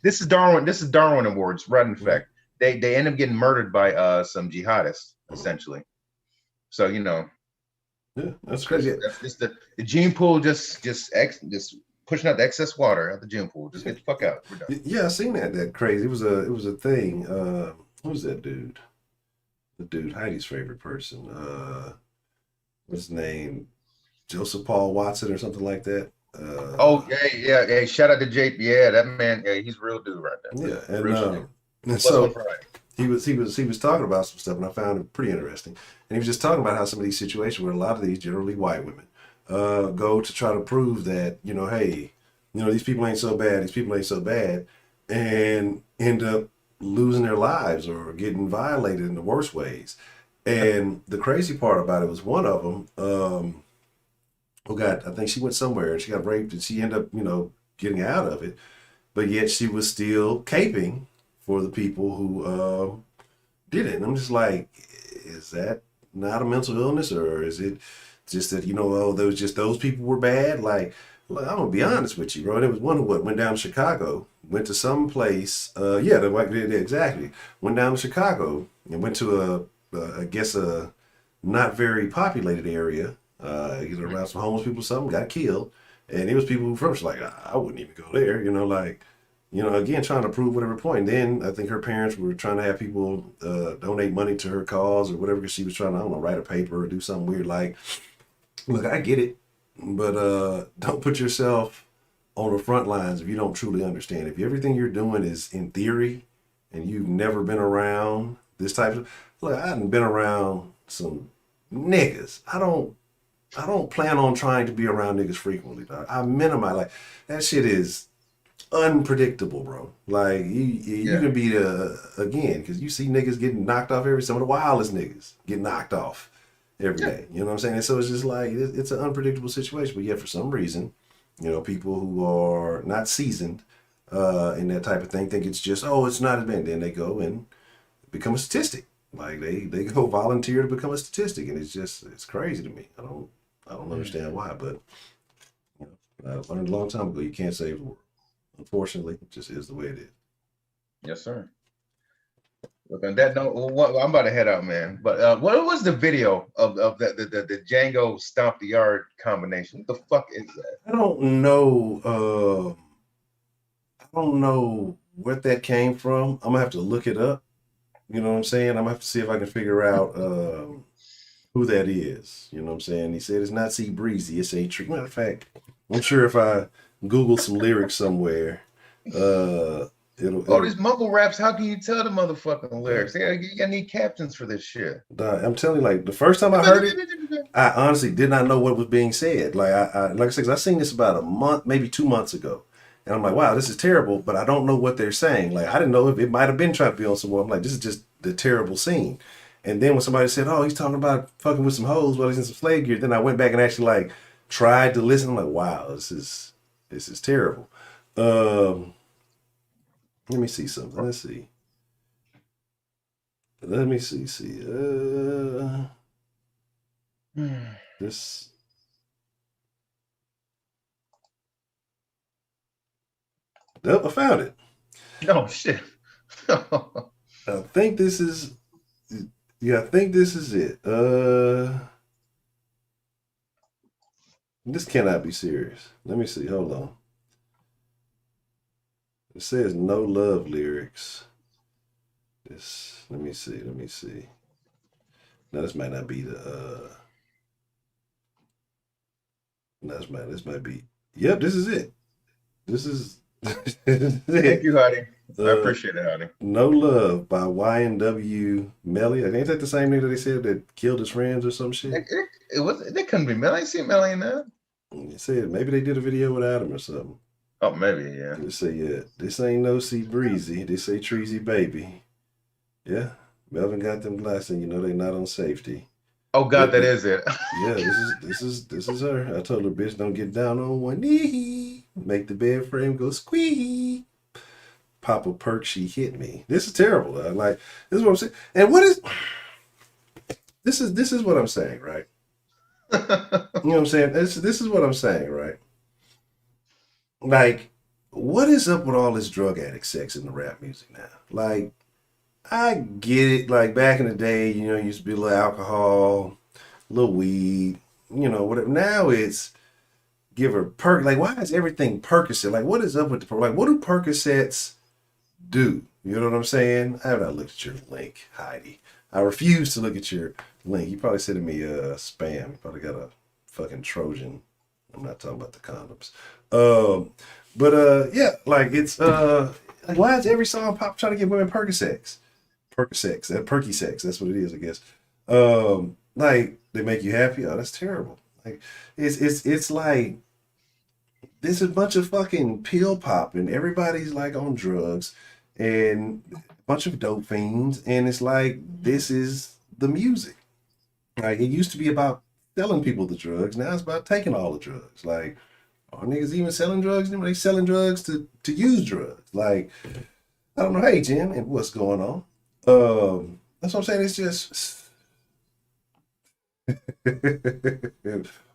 this is Darwin. This is Darwin Awards, right? In fact, they end up getting murdered by some jihadists, essentially. So you know, yeah, that's crazy. that's just the gene pool just pushing out the excess water out the gene pool. Just get the fuck out. We're done. Yeah, I seen that crazy. It was a thing. Who was that dude? The dude, Heidi's favorite person. What's his name? Joseph Paul Watson or something like that. Oh yeah. Hey, shout out to Jake. Yeah, that man. Yeah, he's real dude right there. Yeah, and so he was talking about some stuff, and I found it pretty interesting. And he was just talking about how some of these situations where a lot of these generally white women go to try to prove that, you know, hey, you know, these people ain't so bad, and end up losing their lives or getting violated in the worst ways. And the crazy part about it was one of them, I think she went somewhere and she got raped and she ended up, you know, getting out of it, but yet she was still caping for the people who did it. And I'm just like, is that not a mental illness, or is it just that, you know, oh, there was just those people were bad? Like, I'm gonna be honest with you, bro. There was one who went down to Chicago, went to some place. Exactly. Went down to Chicago and went to I guess a not very populated area. Either around some homeless people, or something, got killed, and it was people who from. She's like, I wouldn't even go there. You know, like, you know, again, trying to prove whatever point. Then I think her parents were trying to have people donate money to her cause or whatever, because she was trying to, I don't know, write a paper or do something weird. Like, look, I get it, but don't put yourself on the front lines if you don't truly understand. If everything you're doing is in theory and you've never been around this type of, look, I haven't been around some niggas. I don't plan on trying to be around niggas frequently. I minimize, like, that shit is unpredictable, bro. Like, you can be again, because you see niggas getting knocked off some of the wildest niggas get knocked off every day. You know what I'm saying? And so it's just like, it's an unpredictable situation. But yet, for some reason, you know, people who are not seasoned in that type of thing think it's just, oh, it's not as bad. Then they go and become a statistic. Like, they go volunteer to become a statistic, and it's crazy to me. I don't understand why, but you know, I learned a long time ago you can't save the world. Unfortunately, it just is the way it is. Yes, sir. Look, on that note, I'm about to head out, man. But what was the video of the Django Stomp the Yard combination? What the fuck is that? I don't know. I don't know where that came from. I'm gonna have to look it up. You know what I'm saying? I'm gonna have to see if I can figure out who that is. You know what I'm saying? He said it's not Sea Breezy, it's a tree. Matter of fact, I'm sure if I Google some lyrics somewhere, it'll these mumble raps, how can you tell the motherfucking lyrics? You need captions for this shit. I'm telling you, like, the first time I heard it, I honestly did not know what was being said. Like I said, 'cause I seen this about a month, maybe 2 months ago. And I'm like, wow, this is terrible, but I don't know what they're saying. Like, I didn't know if it might have been trying to be on some more. I'm like, this is just the terrible scene. And then when somebody said, oh, he's talking about fucking with some hoes while he's in some slave gear, then I went back and actually, like, tried to listen. I'm like, wow, this is terrible. Let me see something. Let's see. Let me see. This. Nope, I found it. Oh shit. I think this is. Yeah, I think this is it. This cannot be serious. Let me see. Hold on. It says no love lyrics. This. Let me see. Now this might not be the. No, this might be. Yep, this is it. This is. Thank you, Hottie. I appreciate it, Hottie. No Love by YNW Melly. Ain't that the same nigga that they said that killed his friends or some shit? They couldn't be Melly. I see Melly in that. They said maybe they did a video without him or something. Oh, maybe, yeah. They say, yeah, this ain't no Sea Breezy. They say Treasy Baby. Yeah, Melvin got them glasses, and you know they not on safety. Oh God, that is it. Yeah, this is her. I told her, bitch, don't get down on one knee. Make the bed frame go squeak. Pop a perk, she hit me. This is terrible. I'm like, this is what I'm saying. And what is this is what I'm saying, right? You know what I'm saying? This is what I'm saying, right? Like, what is up with all this drug addict sex in the rap music now? Like, I get it. Like back in the day, you know, used to be a little alcohol, a little weed, you know, whatever. Now it's give her perk. Like, why is everything Percocet? Like, what is up with the like? What do Percocets do? You know what I'm saying? I have not looked at your link, Heidi. I refuse to look at your link. You probably sending me spam. You probably got a fucking Trojan. I'm not talking about the condoms. Yeah, like it's like why is every song pop trying to get women Percocets? Percocets, that perky sex, that's what it is, I guess. Like they make you happy. Oh, that's terrible. Like it's like this is a bunch of fucking pill popping. Everybody's like on drugs and a bunch of dope fiends, and it's like this is the music. Like it used to be about selling people the drugs. Now it's about taking all the drugs. Like, are niggas even selling drugs anymore? They selling drugs to use drugs. Like, I don't know. Hey Jim, and what's going on? That's what I'm saying. It's just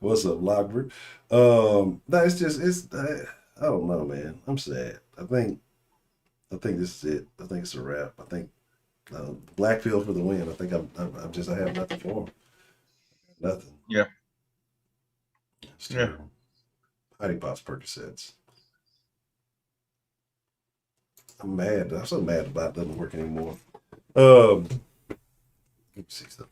what's up, Lockbird? No, it's just I don't know, man. I'm sad. I think this is it. I think it's a wrap. I think Blackfield for the win. I think I have nothing for him. Nothing. Yeah. It's terrible. Heidi pops Percocets. I'm mad. I'm so mad about it doesn't work anymore. Let me see something.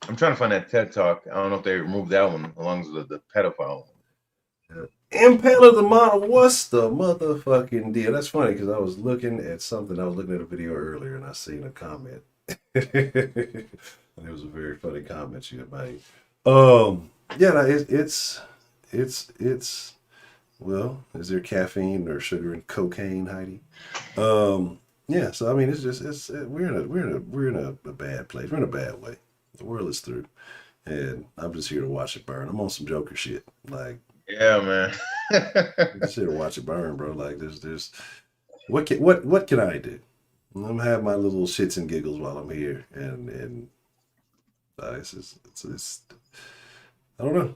I'm trying to find that TED Talk. I don't know if they removed that one along with the pedophile one. Impaler the model. What's the motherfucking deal? That's funny because I was looking at something. I was looking at a video earlier and I seen a comment. It was a very funny comment you had made. Yeah, no, it's well, is there caffeine or sugar and cocaine, Heidi? Yeah, so I mean, we're in a bad place. We're in a bad way. The world is through, and I'm just here to watch it burn. I'm on some Joker shit. Like, yeah, man. I'm just here to watch it burn, bro. Like, there's what can I do? I'm gonna have my little shits and giggles while I'm here, and it's I don't know.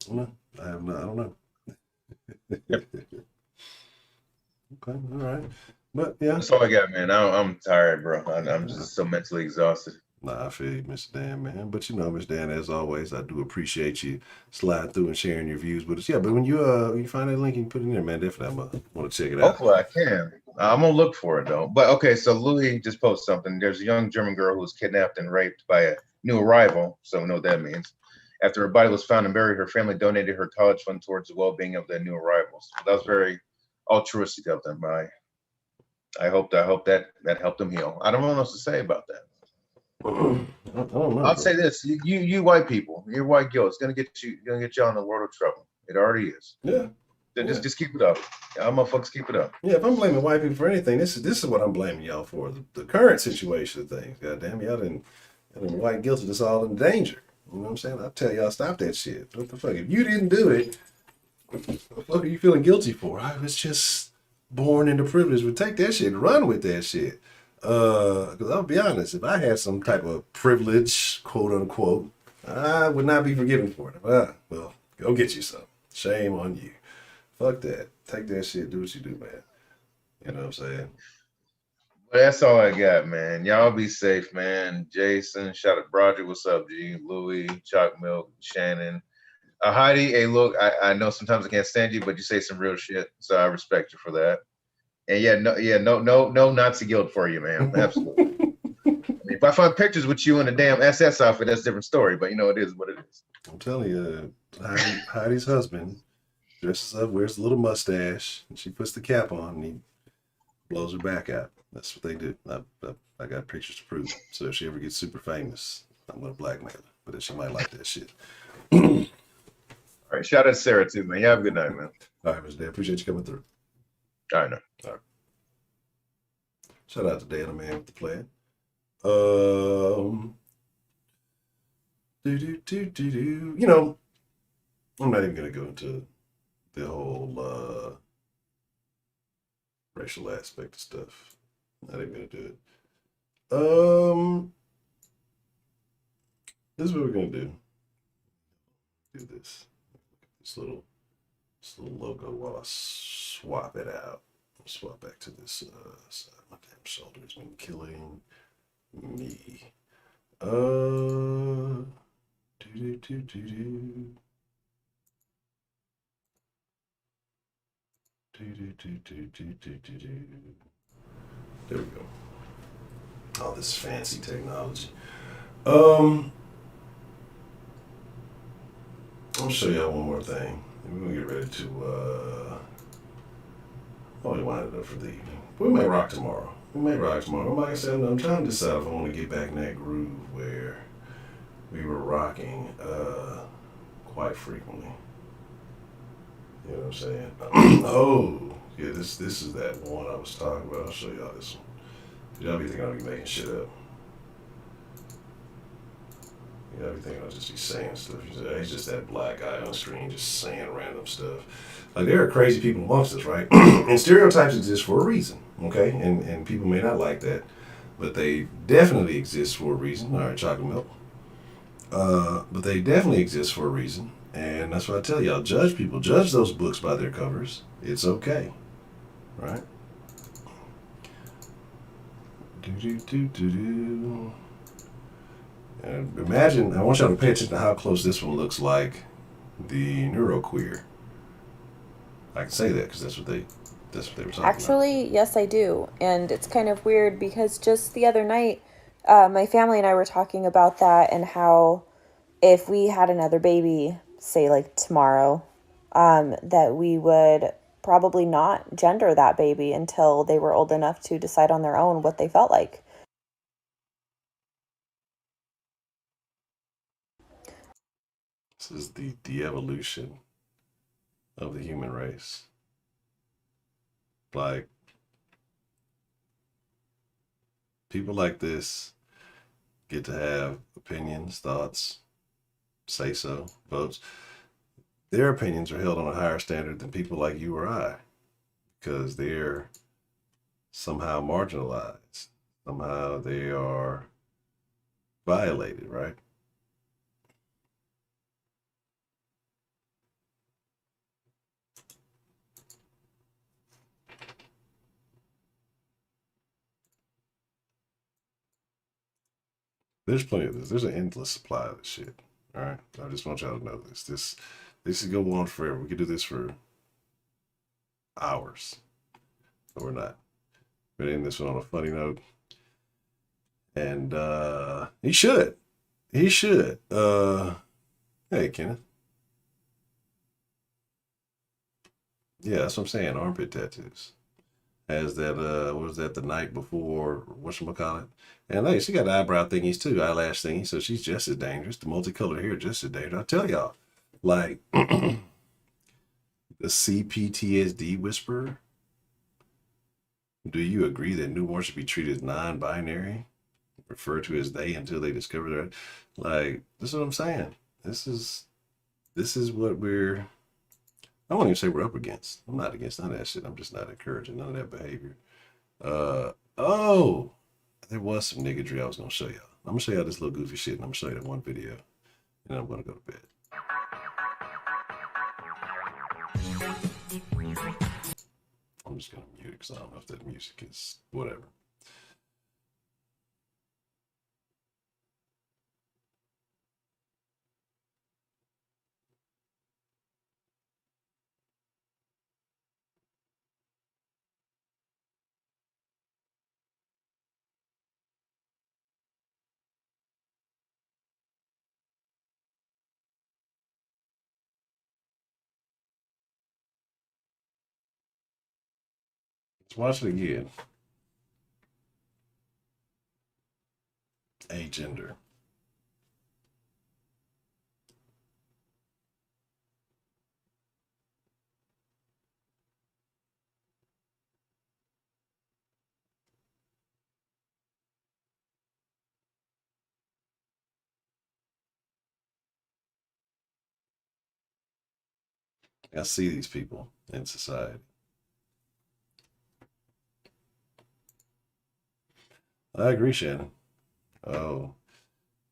I don't know. I don't know. Yep. Okay, all right. But yeah. That's all I got, man. I'm tired, bro. I'm just so mentally exhausted. Nah, I feel you, Mr. Dan, man. But you know, Mr. Dan, as always, I do appreciate you sliding through and sharing your views with us. Yeah, but when you find that link and you put it in there, man, definitely I'm gonna want to check it out. Hopefully I can. I'm gonna look for it though. But okay, so Louis just posted something. There's a young German girl who was kidnapped and raped by a new arrival. So we know what that means. After her body was found and buried, her family donated her college fund towards the well-being of the new arrivals. So that was very altruistic of them. I hope that helped them heal. I don't know what else to say about that. I don't know. I'll say this: you white people, your white guilt, it's gonna get you in a world of trouble. It already is. Yeah. Just keep it up. Y'all motherfuckers keep it up. Yeah, if I'm blaming white people for anything, this is what I'm blaming y'all for. The current situation of things. God damn, y'all didn't white guilted us all in danger. You know what I'm saying? I tell y'all, stop that shit. What the fuck? If you didn't do it, what the fuck are you feeling guilty for? I was just born into privilege. But take that shit and run with that shit. Because I'll be honest, if I had some type of privilege, quote unquote, I would not be forgiven for it. Well, go get you some. Shame on you. Fuck that. Take that shit. Do what you do, man. You know what I'm saying? But that's all I got, man. Y'all be safe, man. Jason, shout out Broderick. What's up, G? Louis, Chalk Milk, Shannon. Heidi, hey, look, I know sometimes I can't stand you, but you say some real shit, so I respect you for that. And no Nazi guilt for you, man. Absolutely. I mean, if I find pictures with you in a damn SS outfit, that's a different story. But you know, it is what it is. I'm telling you, Heidi's husband dresses up, wears a little mustache, and she puts the cap on, and he blows her back out. That's what they do. I got pictures to prove. So if she ever gets super famous, I'm gonna blackmail her. But she might like that shit. All right, shout out to Sarah too, man. You have a good night, man. All right, Mr. Dan. Appreciate you coming through. I know. All right. Shout out to Dan, man, with the plan. You know, I'm not even gonna go into the whole racial aspect of stuff. Not even gonna do it. This is what we're gonna do. Do this. This little logo while I swap it out. Swap back to this side. My damn shoulder has been killing me. Do do do do do. Do do do do do do do do. There we go. All this fancy technology. I'm gonna show y'all one more thing. We're gonna get ready to we wind it up for the evening. We may rock tomorrow. Like I said, I'm trying to decide if I want to get back in that groove where we were rocking quite frequently. You know what I'm saying? Oh, yeah, this is that one I was talking about. I'll show y'all this one. Y'all be thinking I'll be making shit up. Y'all be thinking I'll just be saying stuff. It's just that black guy on the screen just saying random stuff. Like, there are crazy people amongst us, right? And stereotypes exist for a reason, okay? And people may not like that, but they definitely exist for a reason. All right, chocolate milk. But they definitely exist for a reason. And that's what I tell y'all. Judge people. Judge those books by their covers. It's okay. Right? Do. And imagine, I want y'all to pay attention to how close this one looks like the neuroqueer. I can say that because that's what they were talking Actually, yes, I do. And it's kind of weird because just the other night, my family and I were talking about that and how if we had another baby, say like tomorrow, that we would probably not gender that baby until they were old enough to decide on their own what they felt like. This is the de-evolution of the human race. Like, people like this get to have opinions, thoughts, say so, votes. Their opinions are held on a higher standard than people like you or I because they're somehow marginalized. Somehow they are violated, right? There's plenty of this. There's an endless supply of this shit. All right. I just want y'all to know this. This could go on forever. We could do this for hours. But we're not. We're ending this one on a funny note. And he should. He should. Hey, Kenneth. Yeah, that's what I'm saying. Armpit tattoos. Has that what was that the night before whatchamacallit? And hey, she got eyebrow thingies too, eyelash thingies, so she's just as dangerous. The multicolored hair just as dangerous. I tell y'all, like the CPTSD whisperer. Do you agree that newborns should be treated as non-binary, referred to as they until they discover their like? This is what I'm saying. This is what we're. I won't even say we're up against. I'm not against none of that shit. I'm just not encouraging none of that behavior. Oh, there was some niggadry I was gonna show y'all. I'm gonna show y'all this little goofy shit, and I'm gonna show you that one video, and then I'm gonna go to bed. I'm just gonna mute it because I don't know if that music is whatever. Let's watch it again. Agender. I see these people in society. I agree, Shannon. Oh,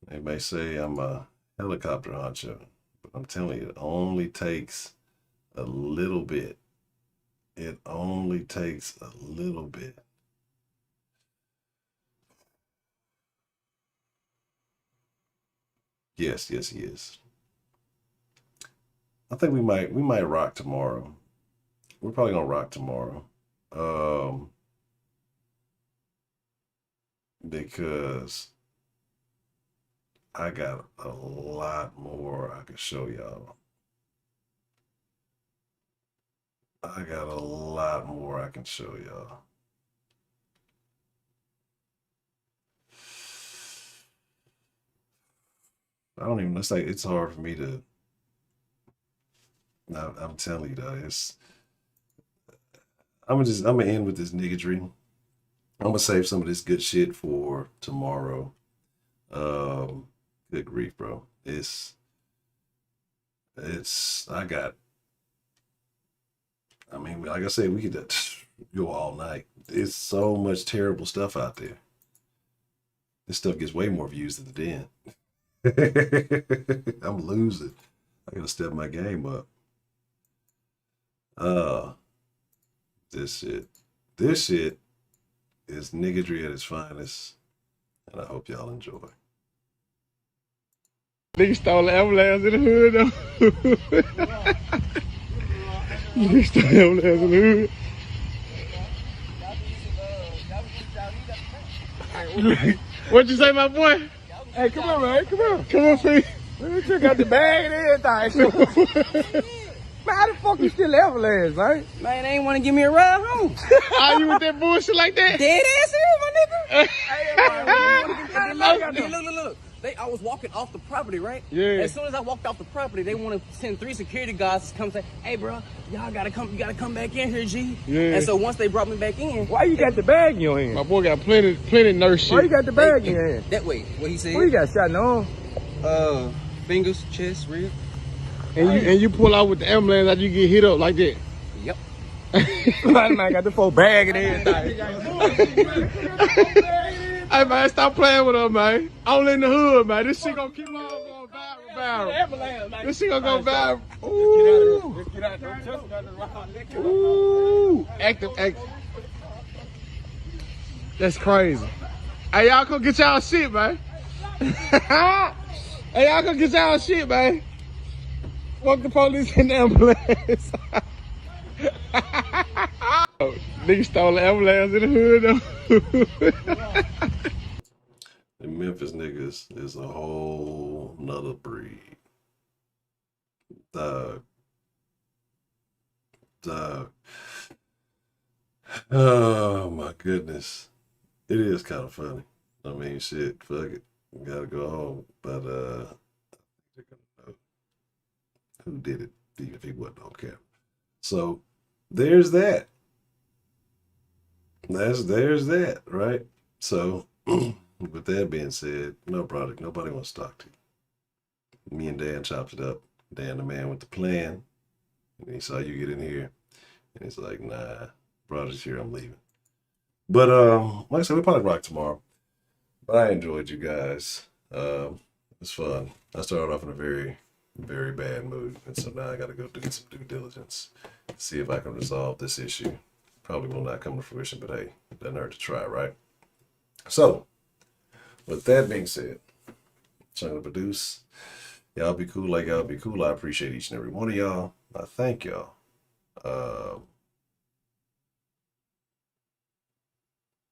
They may say I'm a helicopter honcho, but I'm telling you, it only takes a little bit. It only takes a little bit. Yes, yes, he is. I think we might rock tomorrow. We're probably gonna rock tomorrow. Because I got a lot more I can show y'all. I got a lot more I can show y'all. I don't even, it's like, it's hard for me to, I'm telling you though, I'm gonna end with this niggardry. I'm gonna save some of this good shit for tomorrow. Good grief, bro. I mean, like I said, we could go all night. There's so much terrible stuff out there. This stuff gets way more views than the Den. I'm losing. I gotta step my game up. This shit is niggardry at its finest, and I hope y'all enjoy. Nigga stole the ambulance in the hood though. Nigga stole the ambulance in the hood. What'd you say, my boy? Hey, come on, man. Come on. Come on, please. Man, you got the bag and everything. Man, how the fuck you steal the ambulance, man? Man, they ain't want to give me a ride home. Are you with that bullshit like that? Dead ass here, my nigga. Hey, look. I was walking off the property, right? Yeah. As soon as I walked off the property, they want to send 3 security guards to come say, "Hey, bro, y'all gotta come back in here, G." Yeah. And so once they brought me back in, why you got the bag in your hand? My boy got plenty nurse shit. Why you got the bag in your hand? that way, what he said. What you got shot in the arm? Fingers, chest, rib. And you pull out with the ambulance after you get hit up like that. Yep. Man got the full bag and everything. Hey man, stop playing with her, man. Only in the hood, man. This shit gonna keep on going viral. This shit gonna go viral. Ooh. Let's get out there. Ooh. Active. That's crazy. Hey, y'all come get y'all shit, man. Hey, y'all come get y'all shit, man. Fuck the police in the ambulance. Nigga stole the ambulance in the hood though. The Memphis niggas is a whole nother breed. Dog. Oh my goodness. It is kind of funny. I mean, shit, fuck it. We gotta go home. But they're gonna know who did it, even if he wasn't on camera. So there's that. There's that, right? So with that being said, no product, nobody wants to talk to you. Me and Dan chopped it up. Dan, the man with the plan, and he saw you get in here, and he's like, "Nah, project's here, I'm leaving." But like I said, we'll probably rock tomorrow. But I enjoyed you guys. It was fun. I started off in a very, very bad mood, and so now I got to go do some due diligence, see if I can resolve this issue. Probably will not come to fruition, but hey, it doesn't hurt to try, right? So, with that being said, trying to produce. Y'all be cool like y'all be cool. I appreciate each and every one of y'all. I thank y'all.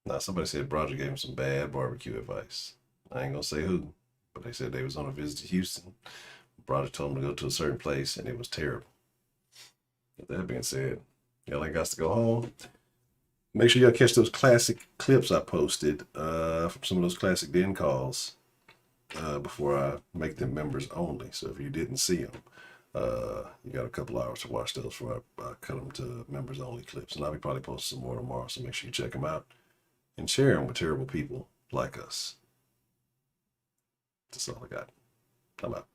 Now, somebody said Broderick gave him some bad barbecue advice. I ain't gonna say who, but they said they was on a visit to Houston. Broderick told him to go to a certain place, and it was terrible. With that being said, y'all ain't got to go home. Make sure y'all catch those classic clips I posted from some of those classic den calls before I make them members only. So if you didn't see them, you got a couple hours to watch those before I cut them to members only clips. And I'll be probably posting some more tomorrow, so make sure you check them out and share them with terrible people like us. That's all I got. I'm out.